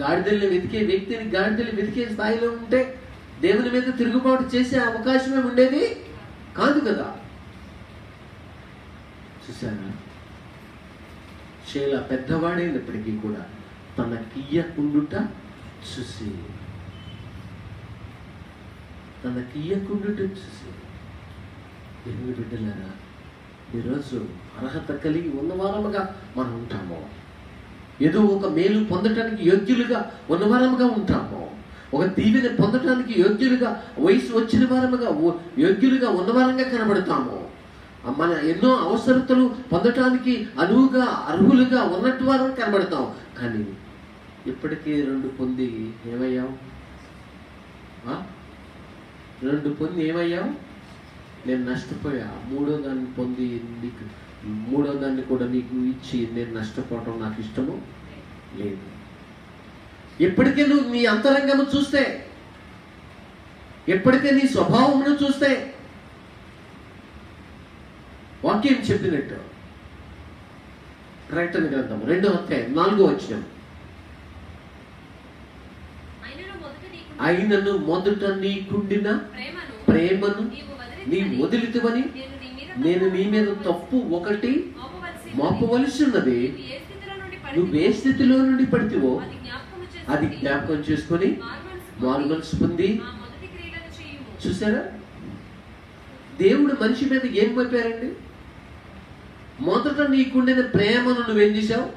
గాడిదల్ని వెతికే వ్యక్తిని గాడిదల్ని వెతికే స్థాయిలో ఉంటే దేవుని మీద తిరుగుబాటు చేసే అవకాశమే ఉండేది కాదు కదా. చూసారా, శీల పెద్దవాడైనప్పటికీ కూడా తన కియ్యకుండుట చూసి దేవుని బిడ్డలారా, ఈరోజు అర్హత కలిగి ఉన్నవారముగా మనం ఉంటాము, ఏదో ఒక మేలు పొందటానికి యోగ్యులుగా ఉన్నవారముగా ఉంటాము, ఒక దీవెని పొందటానికి యోగ్యులుగా వయసు వచ్చిన వారముగా యోగ్యులుగా ఉన్నవారంగా కనబడతాము, మన ఎన్నో అవసరతలు పొందటానికి అనువుగా అర్హులుగా ఉన్నట్టు వారం కనబడతాం. కానీ ఇప్పటికీ 2 పొంది ఏమయ్యాం? 2 పొంది ఏమయ్యాం? నేను నష్టపోయా. 3వ దాన్ని పొంది నీకు 3వ దాన్ని కూడా నీకు ఇచ్చి నేను నష్టపోవటం నాకు ఇష్టము లేదు. ఎప్పటికే నువ్వు నీ అంతరంగము చూస్తే, ఎప్పటికే నీ స్వభావమును చూస్తే, వాక్యం చెప్పినట్టు ప్రకటన గ్రంథం 2వ అధ్యాయం 4వ వచనం, అయినను మొదట నీకుండిన ప్రేమను నీవు వదిలితివని నేను నీ మీద తప్పు ఒకటి మోపవలసి ఉన్నది. నువ్వు ఏ స్థితిలో నుండి పడితివో అది జ్ఞాపకం చేసుకొని మారుమనసు పొంది. చూసారా, దేవుడు మనిషి మీద ఏం మోపారండి? మొదట నీకుండిన ప్రేమను నువ్వేం చేశావు?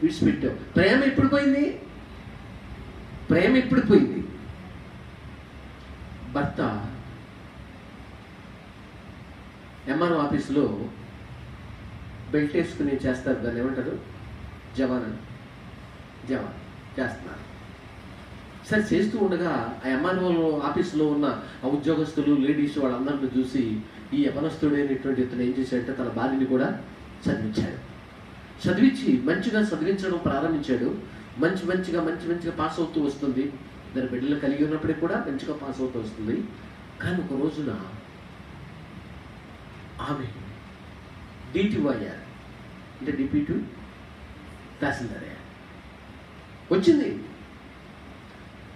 విడిచిపెట్టావు. ప్రేమ ఎప్పుడు పోయింది? ప్రేమ ఎప్పుడు పోయింది? భర్త ఎంఆర్ఓ ఆఫీసులో బెల్ట్ వేసుకుని చేస్తారు, దాన్ని ఏమంటారు? జవాన్ చేస్తున్నారు. సరే, చేస్తూ ఉండగా ఆ ఎంఆర్ఓ ఆఫీసులో ఉన్న ఆ ఉద్యోగస్తులు లేడీస్ వాళ్ళందరిని చూసి ఈ యవనస్తుడైనటువంటి ఇతను ఏం చేశాడంటే తన భార్యని కూడా చదివించి మంచిగా చదివించడం ప్రారంభించాడు. మంచిగా పాస్ అవుతూ వస్తుంది. దాని బిడ్డలు కలిగి ఉన్నప్పటికీ కూడా మంచిగా పాస్ అవుతూ వస్తుంది. కానీ ఒక రోజున ఆమె DTYR అంటే డిప్యూటీ తహసీల్దారే వచ్చింది.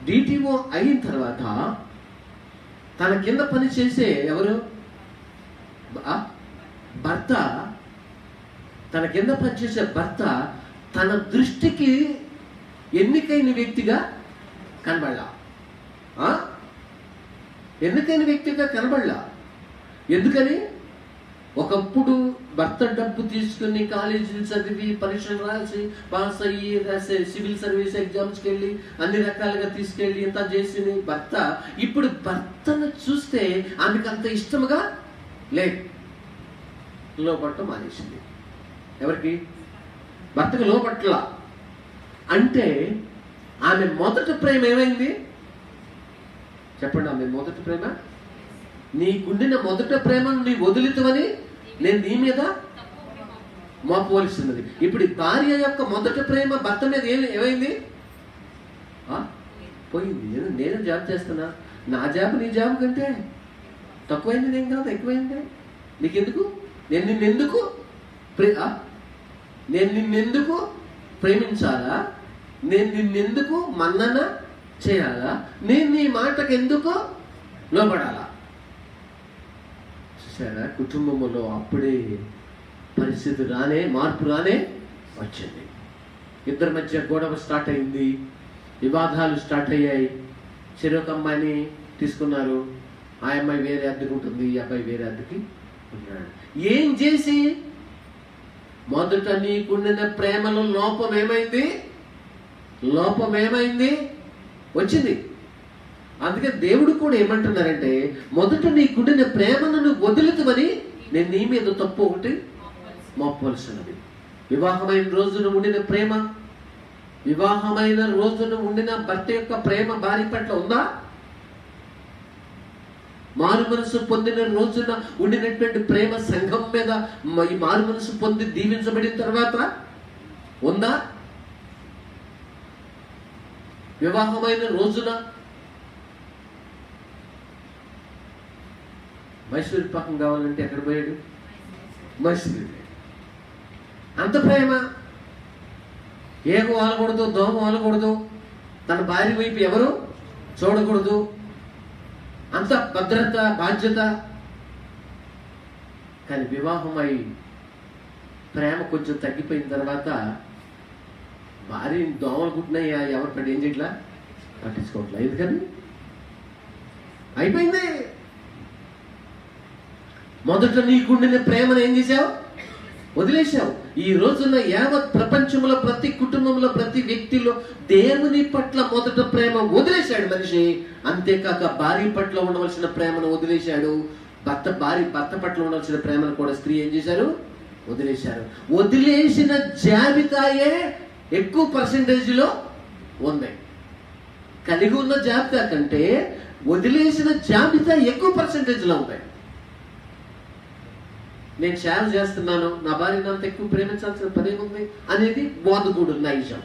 డిటిఓ అయిన తర్వాత తన కింద పని చేసే ఎవరు భర్త, తన కింద పనిచేసే భర్త తన దృష్టికి ఎన్నికైన వ్యక్తిగా కనబడలా. ఎన్నికైన వ్యక్తిగా కనబడలా. ఎందుకని? ఒకప్పుడు భర్త డబ్బు తీసుకుని కాలేజీలు చదివి పరీక్షలు రాసి పాస్ అయ్యి రాసే సివిల్ సర్వీస్ ఎగ్జామ్స్కి వెళ్ళి అన్ని రకాలుగా తీసుకెళ్ళి ఇంత చేసింది భర్త. ఇప్పుడు భర్తను చూస్తే ఆమెకు అంత ఇష్టముగా లేదు, లోపడటం మానేసింది. ఎవరికి? భర్తకు లోపట్ల. అంటే ఆమె మొదటి ప్రేమ ఏమైంది చెప్పండి? ఆమె మొదటి ప్రేమ, నీకుండిన మొదటి ప్రేమను నీ వదులుతావని నేను నీ మీద మోపవలసినది. ఇప్పుడు భార్య యొక్క మొదటి ప్రేమ భర్త మీద ఏమైంది? పోయింది. నేను జాబ్ చేస్తున్నా, నా జాబ్ నీ జాబ్ కంటే తక్కువైంది నేను కాదు, ఎక్కువైంది. నీకెందుకు? నేను నిన్నెందుకు ప్రేమించాలా? నేను నిన్నెందుకు మన్నన చేయాలా? నేను నీ మాటకు ఎందుకు లోపడాలా? చూసారా, కుటుంబంలో అప్పుడే పరిస్థితి మార్పు వచ్చింది. ఇద్దరి మధ్య గొడవ స్టార్ట్ అయింది, వివాదాలు స్టార్ట్ అయ్యాయి. చెరొక అమ్మాయిని తీసుకున్నారు, ఆ అమ్మాయి వేరే అద్దెకుంటుంది, ఈ అబ్బాయి వేరే అద్దెకి ఉన్నాడు. ఏం చేసి? మొదట నీకుండిన ప్రేమలో లోపం ఏమైంది వచ్చింది. అందుకే దేవుడు కూడా ఏమంటున్నారంటే, మొదట నీకుండిన ప్రేమను నువ్వు వదులుతావని నేను నీ మీద తప్పు ఒకటి మోపవలసినది. వివాహమైన రోజున ఉండిన ప్రేమ, వివాహమైన రోజున ఉండిన భర్త యొక్క ప్రేమ భార్య పట్ల ఉందా? మారు మనసు పొందిన రోజున ఉండినటువంటి ప్రేమ సంఘం మీద ఈ మారు మనసు పొంది దీవించబడిన తర్వాత ఉందా? వివాహమైన రోజున మైసూరు పాకం కావాలంటే ఎక్కడ పోయాడు? మైసూరు. అంత ప్రేమ. ఏగ వాలకూడదు, దోమ వాలకూడదు, తన భార్య వైపు ఎవరు చూడకూడదు, అంత భద్రత, బాధ్యత. కానీ వివాహం అయి ప్రేమ కొంచెం తగ్గిపోయిన తర్వాత భార్య దోమలు కుట్టినాయా ఎవరు పడి ఏం చేయట్లా, పట్టించుకోవట్లా. ఎందుకని? అయిపోయింది. మొదట నీకుండిన ప్రేమను ఏం చేశావు? వదిలేశావు. ఈ రోజున యావత్ ప్రపంచంలో ప్రతి కుటుంబంలో ప్రతి వ్యక్తిలో దేవుని పట్ల మొదట ప్రేమ వదిలేశాడు మనిషి. అంతేకాక భార్య పట్ల ఉండవలసిన ప్రేమను వదిలేశాడు. భర్త పట్ల ఉండవలసిన ప్రేమను కూడా స్త్రీ ఏం చేశారు? వదిలేశారు. వదిలేసిన జాబితాయే ఎక్కువ పర్సెంటేజ్లో ఉంది. కలిగి ఉన్న జాబితా కంటే వదిలేసిన జాబితా ఎక్కువ పర్సెంటేజ్లో ఉంది. నేను సేవ చేస్తున్నాను, నా భార్యను అంత ఎక్కువ ప్రేమించాల్సిన పని ఉంది అనేది బోధకుడు నైజం.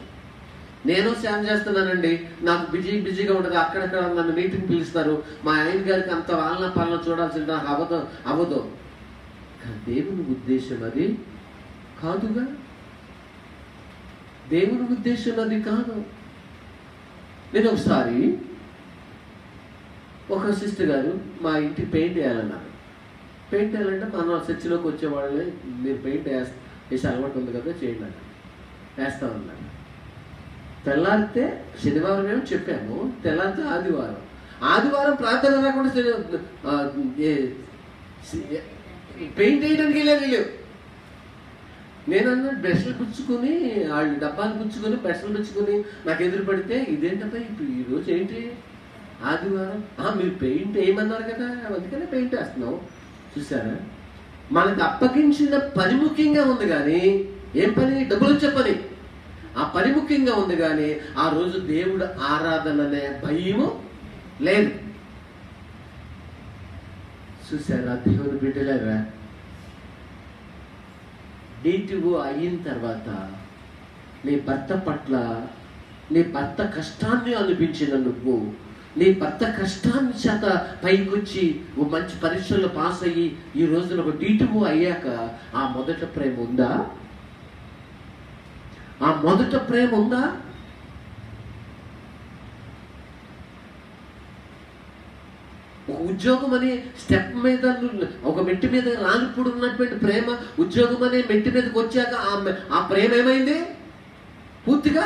నేను సేవ చేస్తున్నానండి, నాకు బిజీగా ఉంటుంది, అక్కడక్కడ నన్ను మీటింగ్ పిలుస్తారు, మా ఆయన గారికి అంత వాళ్ళ పాలన చూడాల్సింది, నాకు అవ్వదు. దేవుని ఉద్దేశం అది కాదుగా. దేవుని ఉద్దేశం అది కాదు. నేను ఒకసారి ఒక సిస్టర్ గారు మా ఇంటికి పెయింట్ వేయాలన్నారు. పెయింట్ వేయాలంటే మన చర్చిలోకి వచ్చేవాళ్ళే, మీరు పెయింట్ వేసే అలవాటు ఉంది కదా, చేయండి అన్నారు. వేస్తామన్నారు. తెల్లారితే శనివారం ఏమో చెప్పాము, తెల్లారితే ఆదివారం ప్రార్థన రాకుండా పెయింట్ వేయడానికి లేవు. నేనన్నా బ్రష్లు పుచ్చుకొని, వాళ్ళు డబ్బాలు పుచ్చుకొని బ్రష్లు పుచ్చుకొని నాకు ఎదురు పడితే, ఇదేంటబ్బా ఇప్పుడు ఈరోజు ఏంటి ఆదివారం, మీరు పెయింట్ వేయమన్నారు కదా, అందుకనే పెయింట్ వేస్తున్నావు. చూసారా, మనకు అప్పగించిన పని ముఖ్యంగా ఉంది కానీ ఏం పని? డబ్బులు వచ్చే పని. ఆ పని ముఖ్యంగా ఉంది కానీ ఆ రోజు దేవుడు ఆరాధన అనే భయము లేదు. చూసారా దేవుని బిడ్డలారా, డిటిఓ అయిన తర్వాత నీ భర్త పట్ల, నీ భర్త కష్టాన్ని అనిపించిన నువ్వు, నీ భర్త కష్టాన్ని చేత పైకొచ్చి ఓ మంచి పరీక్షల్లో పాస్ అయ్యి ఈ రోజున ఒక డిటిఓ అయ్యాక ఆ మొదట ప్రేమ ఉందా? ఆ మొదట ప్రేమ ఉందా? ఒక ఉద్యోగం అనే స్టెప్ మీద, ఒక మెట్టి మీద రానిప్పుడు ఉన్నటువంటి ప్రేమ ఉద్యోగం అనే మెట్టి మీదకి వచ్చాక ఆ ప్రేమ ఏమైంది? పూర్తిగా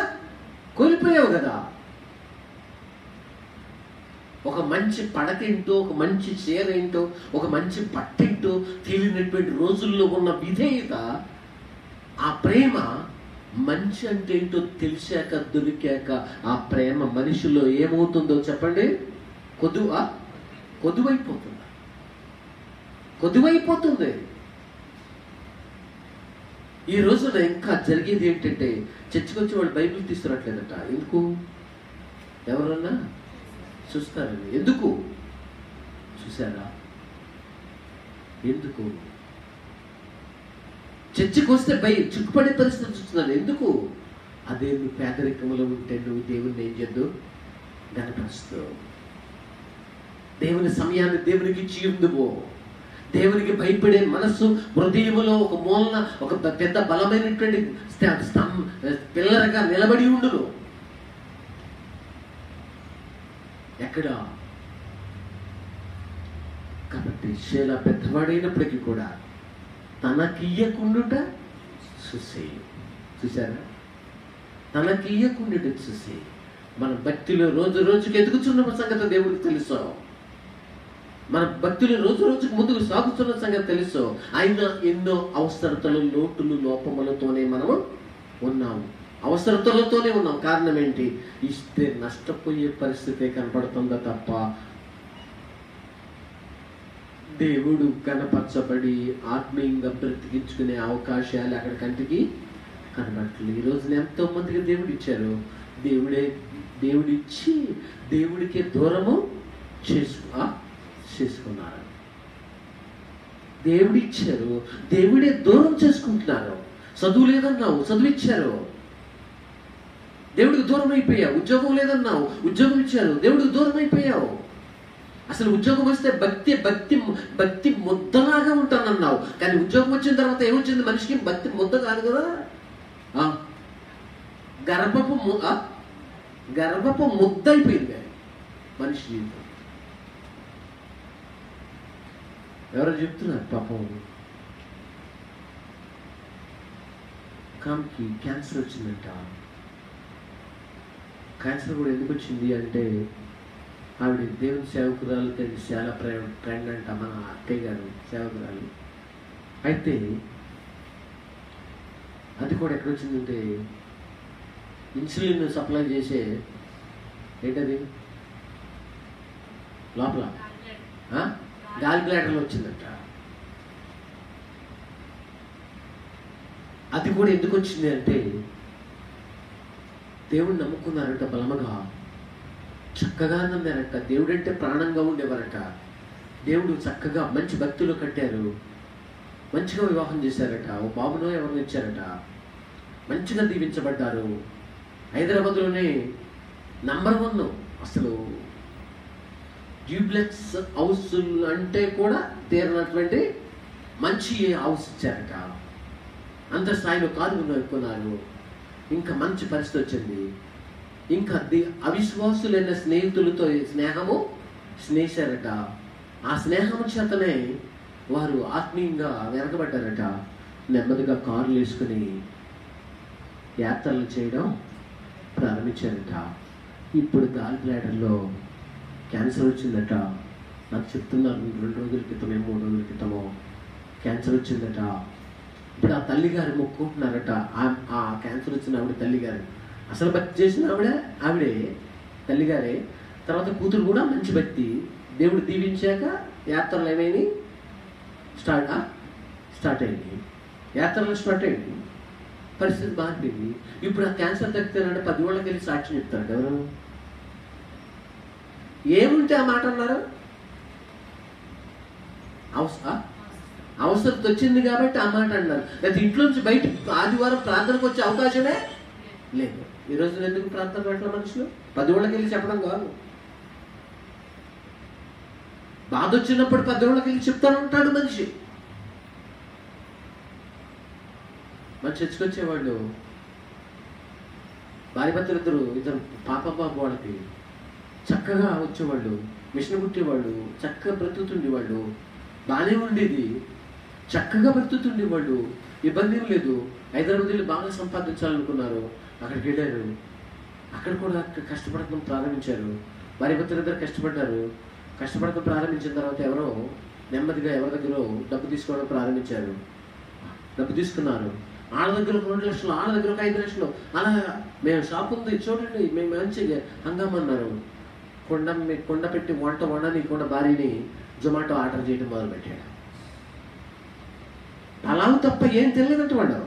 కోల్పోయావు కదా. ఒక మంచి పడకేంటో, ఒక మంచి చీర ఏంటో, ఒక మంచి పట్టేంటో తెలియనటువంటి రోజుల్లో ఉన్న విధేయత, ఆ ప్రేమ మంచి అంటే ఏంటో తెలిసాక, దొరికాక ఆ ప్రేమ మనిషిలో ఏమవుతుందో చెప్పండి? కొద్దువైపోతుంది. ఈ రోజున ఇంకా జరిగేది ఏంటంటే, చర్చికి వచ్చి వాళ్ళు బైబిల్ తీసుకురావట్లేదట. ఎందుకు? ఎవరన్నా చూస్తారని. ఎందుకు? చూసారా? ఎందుకు? చర్చికి వస్తే చిక్కుపడే పరిస్థితి చూస్తున్నారు. ఎందుకు? అదే నువ్వు పేదరికంలో ఉంటే నువ్వు దేవుణ్ణి ఏం చేద్దు? గణపరుస్తావు. దేవుని సమయాన్ని దేవునికి ఇచ్చి ఉందువో. దేవునికి భయపడే మనస్సు హృదయంలో ఒక మూలన ఒక పెద్ద బలమైనటువంటి పిల్లరగా నిలబడి ఉండును. ఎక్కడ? కాబట్టి షేలా పెద్దవాడైనప్పటికీ కూడా తనకియ్యకుండుట చూసారా? తనకియ్యకుండుట చూసి మన భక్తిలో రోజు రోజుకి ఎదుగుతున్న సంగతి దేవుడికి తెలుసు. మన భక్తులు రోజు రోజుకు ముందుకు సాగుతున్న సంగతి తెలుసు. అయినా ఎన్నో అవసరతలు, లోటులు, లోపములతోనే మనము ఉన్నాము. అవసరతలతోనే ఉన్నాం. కారణం ఏంటి? ఇస్తే నష్టపోయే పరిస్థితే కనపడుతుందా తప్ప దేవుడు కనపరచబడి ఆత్మీయంగా బ్రతికించుకునే అవకాశాలు అక్కడ కంటికి కనబడట్లేదు. ఈ రోజున ఎంతో మందికి దేవుడు ఇచ్చారు. దేవుడిచ్చి దేవుడికే దూరము చేసుకున్నారు. దేవుడిచ్చారు, దేవుడే దూరం చేసుకుంటున్నారు. చదువు లేదన్నావు, చదువు ఇచ్చారు, దేవుడికి దూరం అయిపోయావు. ఉద్యోగం లేదన్నావు, ఉద్యోగం ఇచ్చారు, దేవుడికి దూరం అయిపోయావు. అసలు ఉద్యోగం వస్తే భక్తి ముద్దలాగా ఉంటానన్నావు, కానీ ఉద్యోగం వచ్చిన తర్వాత ఏమొచ్చింది? మనిషికి భక్తి ముద్ద కాదు కదా, గర్భపు ముద్ద అయిపోయింది మనిషి జీవితం. ఎవరో చెప్తున్నారు పాపం, కామ్కి క్యాన్సర్ వచ్చిందంట. క్యాన్సర్ కూడా ఎందుకు వచ్చింది అంటే, ఆవిడ దేవుని సేవకురాలు, చాలా ఫ్రెండ్ అంట, మన అక్కయ్య గారు సేవకురాలు. అయితే అది కూడా ఎక్కడ వచ్చిందంటే, ఇన్సులిన్ సప్లై చేసే ఏంటది లోపల గాల్ బ్లాడర్లో వచ్చిందంట. అది కూడా ఎందుకు వచ్చింది అంటే, దేవుడిని నమ్ముకున్నారట, బలముగా చక్కగా నమ్మారట. దేవుడు అంటే ప్రాణంగా ఉండేవారట. దేవుడు చక్కగా మంచి భక్తులు కట్టారు, మంచిగా వివాహం చేశారట, ఓ బాబునో ఎవరిని ఇచ్చారట, మంచిగా దీవించబడ్డారు. హైదరాబాద్లోనే నంబర్ 1 అసలు డ్యూప్లెక్స్ హౌస్ అంటే కూడా తీరనటువంటి మంచి హౌస్ ఇచ్చారట. అంత స్థాయిలో కారు కొనుక్కున్నారు. ఇంకా మంచి పరిస్థితి వచ్చింది. ఇంకా అవిశ్వాసులైన స్నేహితులతో స్నేహించారట. ఆ స్నేహము చేతనే వారు ఆత్మీయంగా వెనకబడ్డారట. నెమ్మదిగా కార్లు వేసుకుని యాత్రలు చేయడం ప్రారంభించారట. ఇప్పుడు గాల్ బ్లాడర్లో క్యాన్సర్ వచ్చిందట. నాకు చెప్తున్నారు, 2 రోజుల క్రితమే 3 రోజుల క్రితమో క్యాన్సర్ వచ్చిందట. ఇప్పుడు ఆ తల్లిగారు మొక్కుకుంటున్నారట. ఆ క్యాన్సర్ వచ్చిన ఆవిడ తల్లిగారు, అసలు భక్తి చేసిన ఆవిడే తల్లిగారే. తర్వాత కూతురు కూడా మంచి భక్తి. దేవుడు దీవించాక యాత్రలు ఏమైనాయి? స్టార్ట్ అయింది. యాత్రలు స్టార్ట్ అయింది. పరిస్థితి మారిపోయింది. ఇప్పుడు ఆ క్యాన్సర్ తగ్గితేనంటే 10 వాళ్ళకి వెళ్ళి సాక్ష్యం చెప్తాడు. ఎవరు ఏముంటే ఆ మాట అన్నారు? అవసరం వచ్చింది కాబట్టి ఆ మాట అన్నారు. లేదా ఇంట్లోంచి బయట ఆదివారం ప్రార్థనకు వచ్చే అవకాశమే లేదు. ఈ రోజు ఎందుకు ప్రార్థన పెట్టిన మనుషులు 10 వాళ్ళకి వెళ్ళి చెప్పడం కాదు. బాధ వచ్చినప్పుడు 10 వాళ్ళకి వెళ్ళి చెప్తానంటాడు మనిషి. మన చర్చకొచ్చేవాళ్ళు భార్యాభర్తలు ఇద్దరు పాప బాబు వాళ్ళకి చక్కగా వచ్చేవాళ్ళు, మిషన్ కుట్టేవాళ్ళు, చక్కగా బ్రతుకుతుండేవాళ్ళు, బాగానే ఉండేది, చక్కగా బ్రతుకుతుండేవాళ్ళు, ఇబ్బంది ఏం లేదు. హైదరాబాద్లో బాగా సంపాదించాలనుకున్నారు, అక్కడికి వెళ్ళారు, అక్కడ కూడా కష్టపడటం ప్రారంభించారు. భార్యాభర్తలు ఇద్దరు కష్టపడటం ప్రారంభించిన తర్వాత ఎవరో నెమ్మదిగా ఎవరి దగ్గర డబ్బు తీసుకోవడం ప్రారంభించారు. డబ్బు తీసుకున్నారు, వాళ్ళ దగ్గర 2 లక్షలు, వాళ్ళ దగ్గర 5 లక్షలు, అలా మేము షాప్ ఉంది చూడండి, మేము మంచిగా హంగామన్నారు. కొండ పెట్టి వంట వండని కూడా భార్యని జొమాటో ఆర్డర్ చేయడం మొదలుపెట్టాడు. పలావ్ తప్ప ఏం తెలియదంటే వాడు,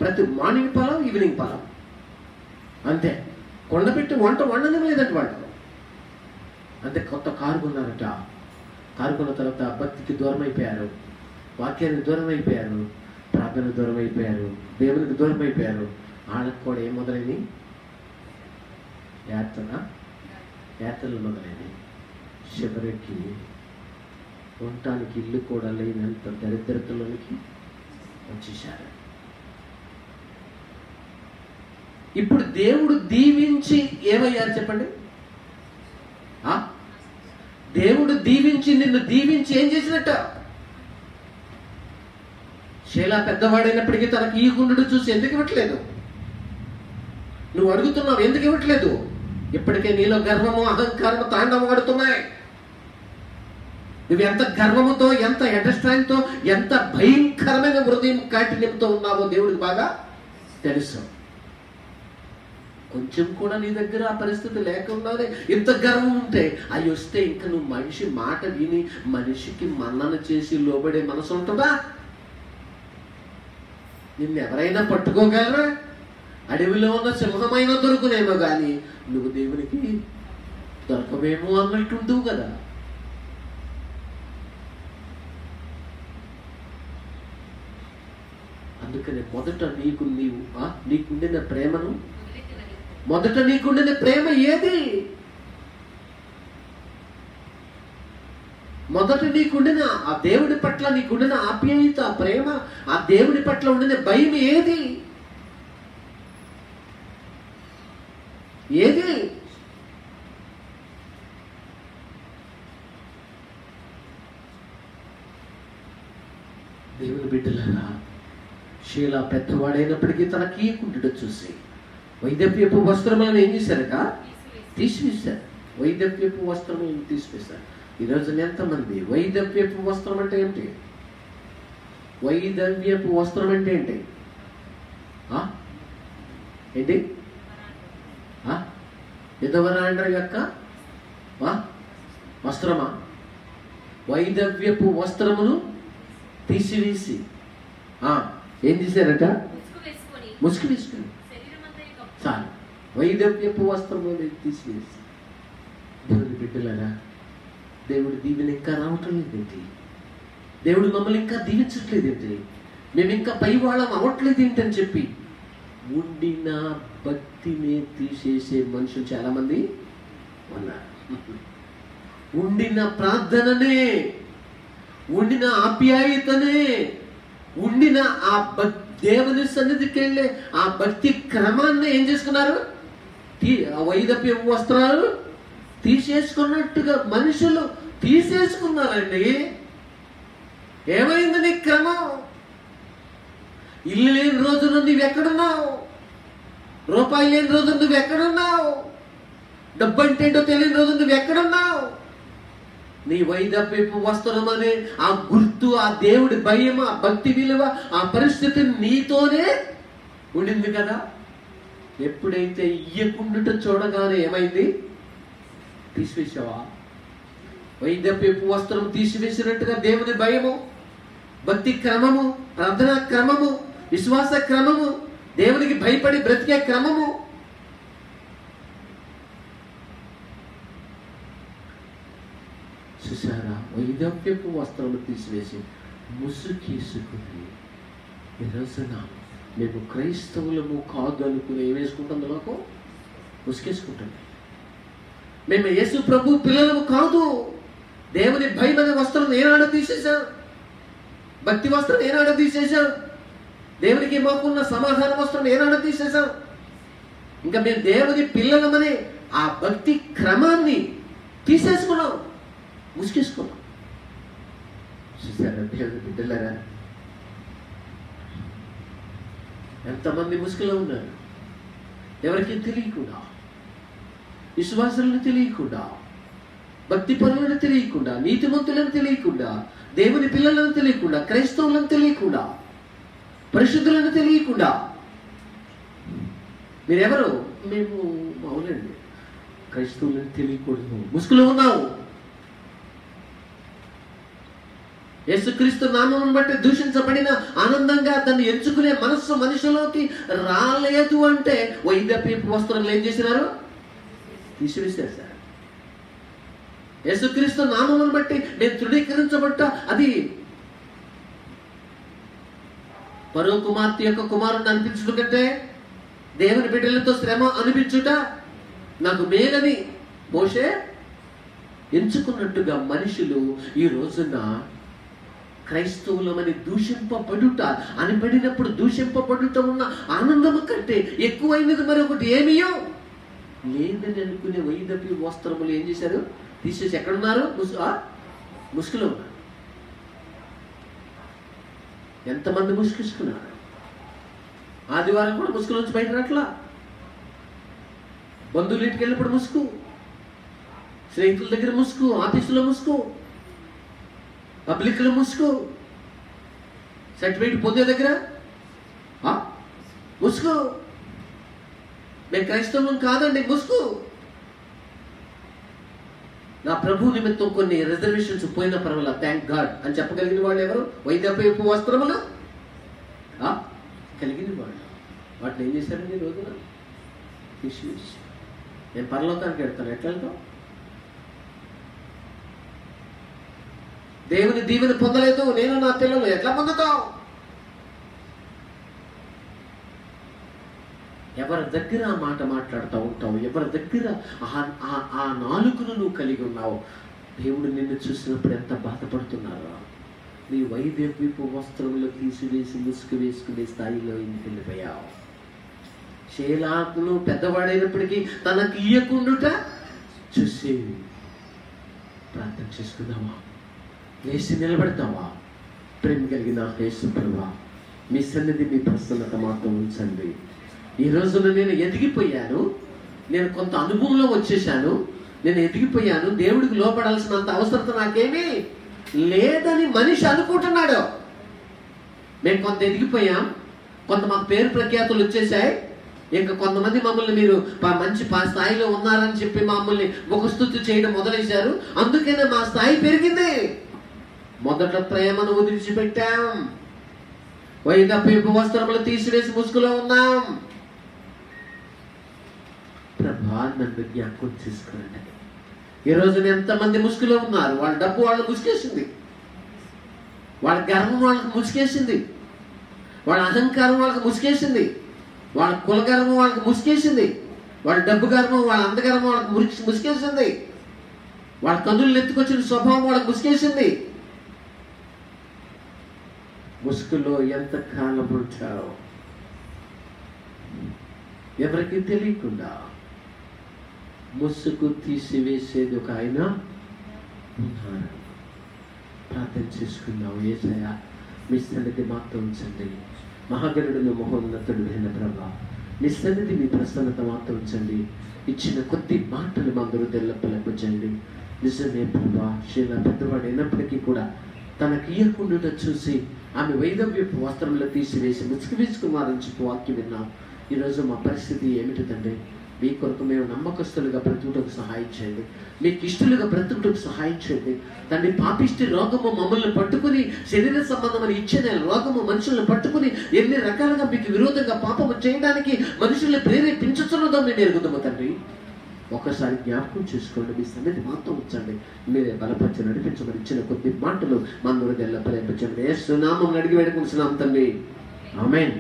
ప్రతి మార్నింగ్ పలావ్, ఈవినింగ్ పలావ్, అంతే. కొండ పెట్టి వంట వండడం లేదంటే వాడు. అంతే. కొత్త కారు కొన్నారట. కారు కొన్న తర్వాత భక్తికి దూరం అయిపోయారు, వాక్యానికి దూరం అయిపోయారు, ప్రార్థనకు దూరం అయిపోయారు, దేవునికి దూరం అయిపోయారు. వాళ్ళకు కూడా ఏం మొదలైంది? యాత్రలు మొదలైనవి. చివరికి ఉండటానికి ఇల్లు కూడా లేనంత దరిద్రతలోనికి వచ్చేసారు. ఇప్పుడు దేవుడు దీవించి ఏమయ్యారు చెప్పండి? దేవుడు దీవించి, నిన్ను దీవించి ఏం చేసినట్ట? షేలా పెద్దవాడైనప్పటికీ తనకి ఈ గుండెడు చూసి ఎందుకు ఇవ్వట్లేదు? నువ్వు అడుగుతున్నావు, ఎందుకు ఇవ్వట్లేదు? ఇప్పటికే నీలో గర్వము, అహంకారము తాండవం ఆడుతున్నాయి. నువ్వు ఎంత గర్వముతో, ఎంత ఎడస్ట్రాంగ్తో, ఎంత భయంకరమైన హృదయం కాఠిన్యంతో ఉన్నావో దేవుడికి బాగా తెలుసు. కొంచెం కూడా నీ దగ్గర ఆ పరిస్థితి లేకుండానే ఇంత గర్వం ఉంటే, అవి వస్తే ఇంకా నువ్వు మనిషి మాట విని మనిషికి మన్నన చేసి లోబడే మనసు ఉంటుందా? నిన్ను ఎవరైనా పట్టుకోగలరా? అడవిలో ఉన్న సింహమైన దొరుకునేమో కానీ నువ్వు దేవునికి దొరకవేమో అన్నట్టుంటావు కదా. అందుకని మొదట నీకుండిన ప్రేమను, మొదట నీకుండిన ప్రేమ ఏది? మొదట నీకుండిన ఆ దేవుడి పట్ల నీకుండిన ఆప్యాయత, ప్రేమ, ఆ దేవుడి పట్ల ఉండిన భయం ఏది? ఏది? దేవుని బిడ్డలారా, షీలా పెద్దవాడైనప్పటికీ తనకి కుంటుడు చూసి వైదవ్యపు వస్త్రములను ఏం చేశారట? తీసివేశారు. వైదవ్యపు వస్త్రములను తీసివేశారు. ఈరోజు ఎంతమంది వైదవ్యపు వస్త్రం అంటే ఏంటి? వైదవ్యపు వస్త్రం అంటే ఏంటి? ఏంటి? విధవరాండ్ర యొక్క వస్త్రమా? వైదవ్యపు వస్త్రమును తీసివేసి ఏం చేశారట? ముసుగు వేసుకుని చాలు. వైదవ్యపు వస్త్రము తీసివేసి. దేవుని బిడ్డలారా, దేవుడి దీవెన ఇంకా రావటం లేదేంటి? దేవుడు మమ్మల్ని ఇంకా దీవించట్లేదేంటి? మేము ఇంకా పైవాళ్ళం అవ్వట్లేదు ఏంటని చెప్పి ఉండిన భక్తిని తీసేసే మనుషులు చాలా మంది ఉన్నారు. ఉండిన ప్రార్థననే, ఉండిన ఆప్యాయతనే, ఉండిన ఆ దేవుని సన్నిధికి వెళ్ళే ఆ భక్తి క్రమాన్ని ఏం చేసుకున్నారు? వైదవ్య వస్త్రాలు తీసేసుకున్నట్టుగా మనుషులు తీసేసుకున్నారండి. ఏమైంది నీ క్రమం? ఇల్లు లేని రోజున నువ్వు ఎక్కడున్నావు? రూపాయలు లేని రోజు నువ్వు ఎక్కడున్నావు? డబ్బు అంటే ఏంటో తెలియని రోజు నువ్వు ఎక్కడున్నావు? నీ వైదవ్యపు వస్త్రం అనే ఆ గుర్తు, ఆ దేవుడి భయం, ఆ భక్తి విలువ, ఆ పరిస్థితి నీతోనే ఉండింది కదా. ఎప్పుడైతే ఇయ్యకుండుట చూడగానే ఏమైంది? తీసివేసావా? వైదవ్యపు వస్త్రం తీసివేసినట్టుగా దేవుని భయము, భక్తి క్రమము, ప్రార్థనా క్రమము, విశ్వాస క్రమము, దేవునికి భయపడి బ్రతికే క్రమము చూసారా? వైదవ్యపు వస్త్రము తీసివేసి ముసుగేసుకుని ఈరోజున మేము క్రైస్తవులము కాదు అనుకుని ఏం వేసుకుంటాం? నాకు ముసుగేసుకుంటాం. మేము యేసు ప్రభు పిల్లలము కాదు. దేవుని భయమనే వస్త్రం ఏనాడో తీసేశాం. భక్తి వస్త్రం ఏనాడో తీసేశాం. దేవునికి మాకున్న సమాధాన వస్త్రం ఏనాడో తీసేశాం. ఇంకా మేము దేవుని పిల్లలమనే ఆ భక్తి క్రమాన్ని తీసేసుకున్నాం, ముసుకేసుకున్నాం. చూసారా దేవుని బిడ్డలారా, ఎంతమంది ముసుగులో ఉన్నారు, ఎవరికి తెలియకుండా, విశ్వాసులను తెలియకుండా, భక్తి పరులను తెలియకుండా, నీతిమంతులను తెలియకుండా, దేవుని పిల్లలను తెలియకుండా, క్రైస్తవులను తెలియకుండా, పరిశుద్ధులను తెలియకుండా. మీరెవరు? మేము అవునండి క్రైస్తవులను తెలియకూడదు, ముసుగులో ఉన్నావు. యేసుక్రీస్తు నామమును బట్టి దూషించబడిన ఆనందంగా దాన్ని ఎంచుకునే మనస్సు మనిషిలోకి రాలేదు అంటే వైద్యపీపు వస్త్రాలు ఏం చేసినారు? తీసివేశారు సార్. యేసుక్రీస్తు నామమును బట్టి నేను తృణీకరించబడ్డ అది పరో కుమార్తె యొక్క కుమారుని అనిపించుట కంటే దేవుని బిడ్డలతో శ్రమ అనిపించుట నాకు మేలని మోషే ఎంచుకున్నట్టుగా మనుషులు ఈ రోజున క్రైస్తవులమని దూషింపబడుట అని పడినప్పుడు దూషింపబడుట ఉన్న ఆనందము కంటే ఎక్కువైనది మరొకటి ఏమీయో లేదని అనుకునే వైదపి వస్త్రములు ఏం చేశారు? తీసేసి ఎక్కడున్నారు? ముసుగులో ఉన్నారు. ఎంతమంది ముసుగుసుకున్నారు? ఆదివారం కూడా ముసుగుల నుంచి బయట రాట్లా. బంధువులు ఇంటికి వెళ్ళినప్పుడు ముసుగు, స్నేహితుల దగ్గర ముసుగు, ఆఫీసులో ముసుగు, పబ్లిక్లో ముసుగు, సర్టిఫికేట్ పొందే దగ్గర ముసుగు. మేము క్రైస్తవం కాదండి, ముసుగు. నా ప్రభు నిమిత్తం కొన్ని రిజర్వేషన్స్ పోయిన పర్వాల, థ్యాంక్ గాడ్ అని చెప్పగలిగిన వాళ్ళు ఎవరు? వైద్యపైపు వస్త్రములు కలిగిన వాళ్ళు. వాటిని ఏం చేశారండి ఈ రోజున? తీసివేసి నేను పరలోకానికి వెళ్తాను. ఎట్లా వెళ్తాం? దేవుని దీవెన పొందలేదు నేను నా పిల్లలు, ఎట్లా పొందుతాం? ఎవరి దగ్గర ఆ మాట మాట్లాడుతూ ఉంటావు, ఎవరి దగ్గర ఆ నాలుకను నువ్వు కలిగి ఉన్నావు. దేవుడు నిన్ను చూసినప్పుడు ఎంత బాధపడుతున్నారో. నీ వైద్యపు వస్త్రములు తీసివేసి ముసుగు వేసుకునే స్థాయిలో ఇంటికి వెళ్ళిపోయావు. శేలాకులు పెద్దవాడైనప్పటికీ తనకి ఇయ్యకుండుట చూసి ప్రార్థన చేసుకుందామా? లేచి నిలబడతావా? ప్రేమ కలిగిన యేసు ప్రభువా, మీ సన్నిధి మీ ప్రసన్నత మాత్రం ఉంచండి. ఈ రోజున నేను ఎదిగిపోయాను, నేను కొంత అనుభవంలో వచ్చేసాను, నేను ఎదిగిపోయాను, దేవుడికి లోపడాల్సినంత అవసరత నాకేమీ లేదని మనిషి అనుకుంటున్నాడు. మేము కొంత ఎదిగిపోయాం, కొంత మాకు పేరు ప్రఖ్యాతులు వచ్చేసాయి, ఇంకా కొంతమంది మమ్మల్ని మీరు మంచి స్థాయిలో ఉన్నారని చెప్పి మమ్మల్ని ముఖస్తుతి చేయడం మొదలైశారు, అందుకనే మా స్థాయి పెరిగింది. మొదట ప్రేమను వదిలిచిపెట్టాం, వైదపీపు వస్త్రములు తీసివేసి ముసుగులో ఉన్నాం. ప్రభా నన్ను జ్ఞాపకం చేసుకోండి. ఈ రోజున ఎంతమంది ముసుగులో ఉన్నారు? వాళ్ళ డబ్బు వాళ్ళని ముసుకేసింది, వాళ్ళ గర్వం వాళ్ళకి ముసుకేసింది, వాళ్ళ అహంకారం వాళ్ళకి ముసుకేసింది, వాళ్ళ కులగర్వం వాళ్ళకి ముసుకేసింది, వాళ్ళ డబ్బు గర్వం వాళ్ళ అందగర్వం వాళ్ళకి ముసుకేసింది, వాళ్ళ కన్నులు ఎత్తుకొచ్చిన స్వభావం వాళ్ళకి ముసుకేసింది. ముసుగులో ఎంత కాలం ఉంటావు ఎవరికి తెలియకుండా. ముసుగు తీసివేసేది ఒక ఆయన ఉన్నారు. ప్రార్థన చేసుకున్నావు. యేసయ్యా మీ సన్నిధి మాతో ఉంచండి. మహాగణుడును మహోన్నతుడు అయిన ప్రభా, మీ సన్నిధి మీ ప్రసన్నత మాతో ఉంచండి. ఇచ్చిన కొద్ది మాటలు మా హృదయాలపలపంచండి. నిజమే ప్రభా, శీల పెద్దవాడు అయినప్పటికీ కూడా తనకి ఇయ్యకుండా చూసి ఆమె వైదవ్యపు వస్త్రంలో తీసివేసి ముసుగు వేసుకున్నారని చెప్పి వాక్యం విన్నాం. ఈరోజు మా పరిస్థితి ఏమిటి తండ్రి? మీ కొరకు మేము నమ్మకస్తులుగా బ్రతుకుటకు సహాయం చేయండి, మీకు ఇష్టలుగా బ్రతుకుటకు సహాయం చేయండి తండ్రి. పాపిష్టి రోగము మమ్మల్ని పట్టుకుని, శరీర సంబంధమైన ఇచ్చిన రోగము మనుషులను పట్టుకుని ఎన్ని రకాలుగా మీకు విరోధంగా పాపము చేయడానికి మనుషుల్ని ప్రేరేపించుతున్నదో మేము ఎరుగుదాము తండ్రి. ఒకసారి జ్ఞాపకం చేసుకోండి, మీ సన్నిధి మాత్రం ఉంచండి. మీరే బలపరిచి నడిపించమని ఇచ్చిన కొద్ది మాటలు మన హృదయాల్లో ప్రేరేపించండి. యేసు నామమున అడిగి వేడుకుంటున్నాం తండ్రి, ఆమేన్.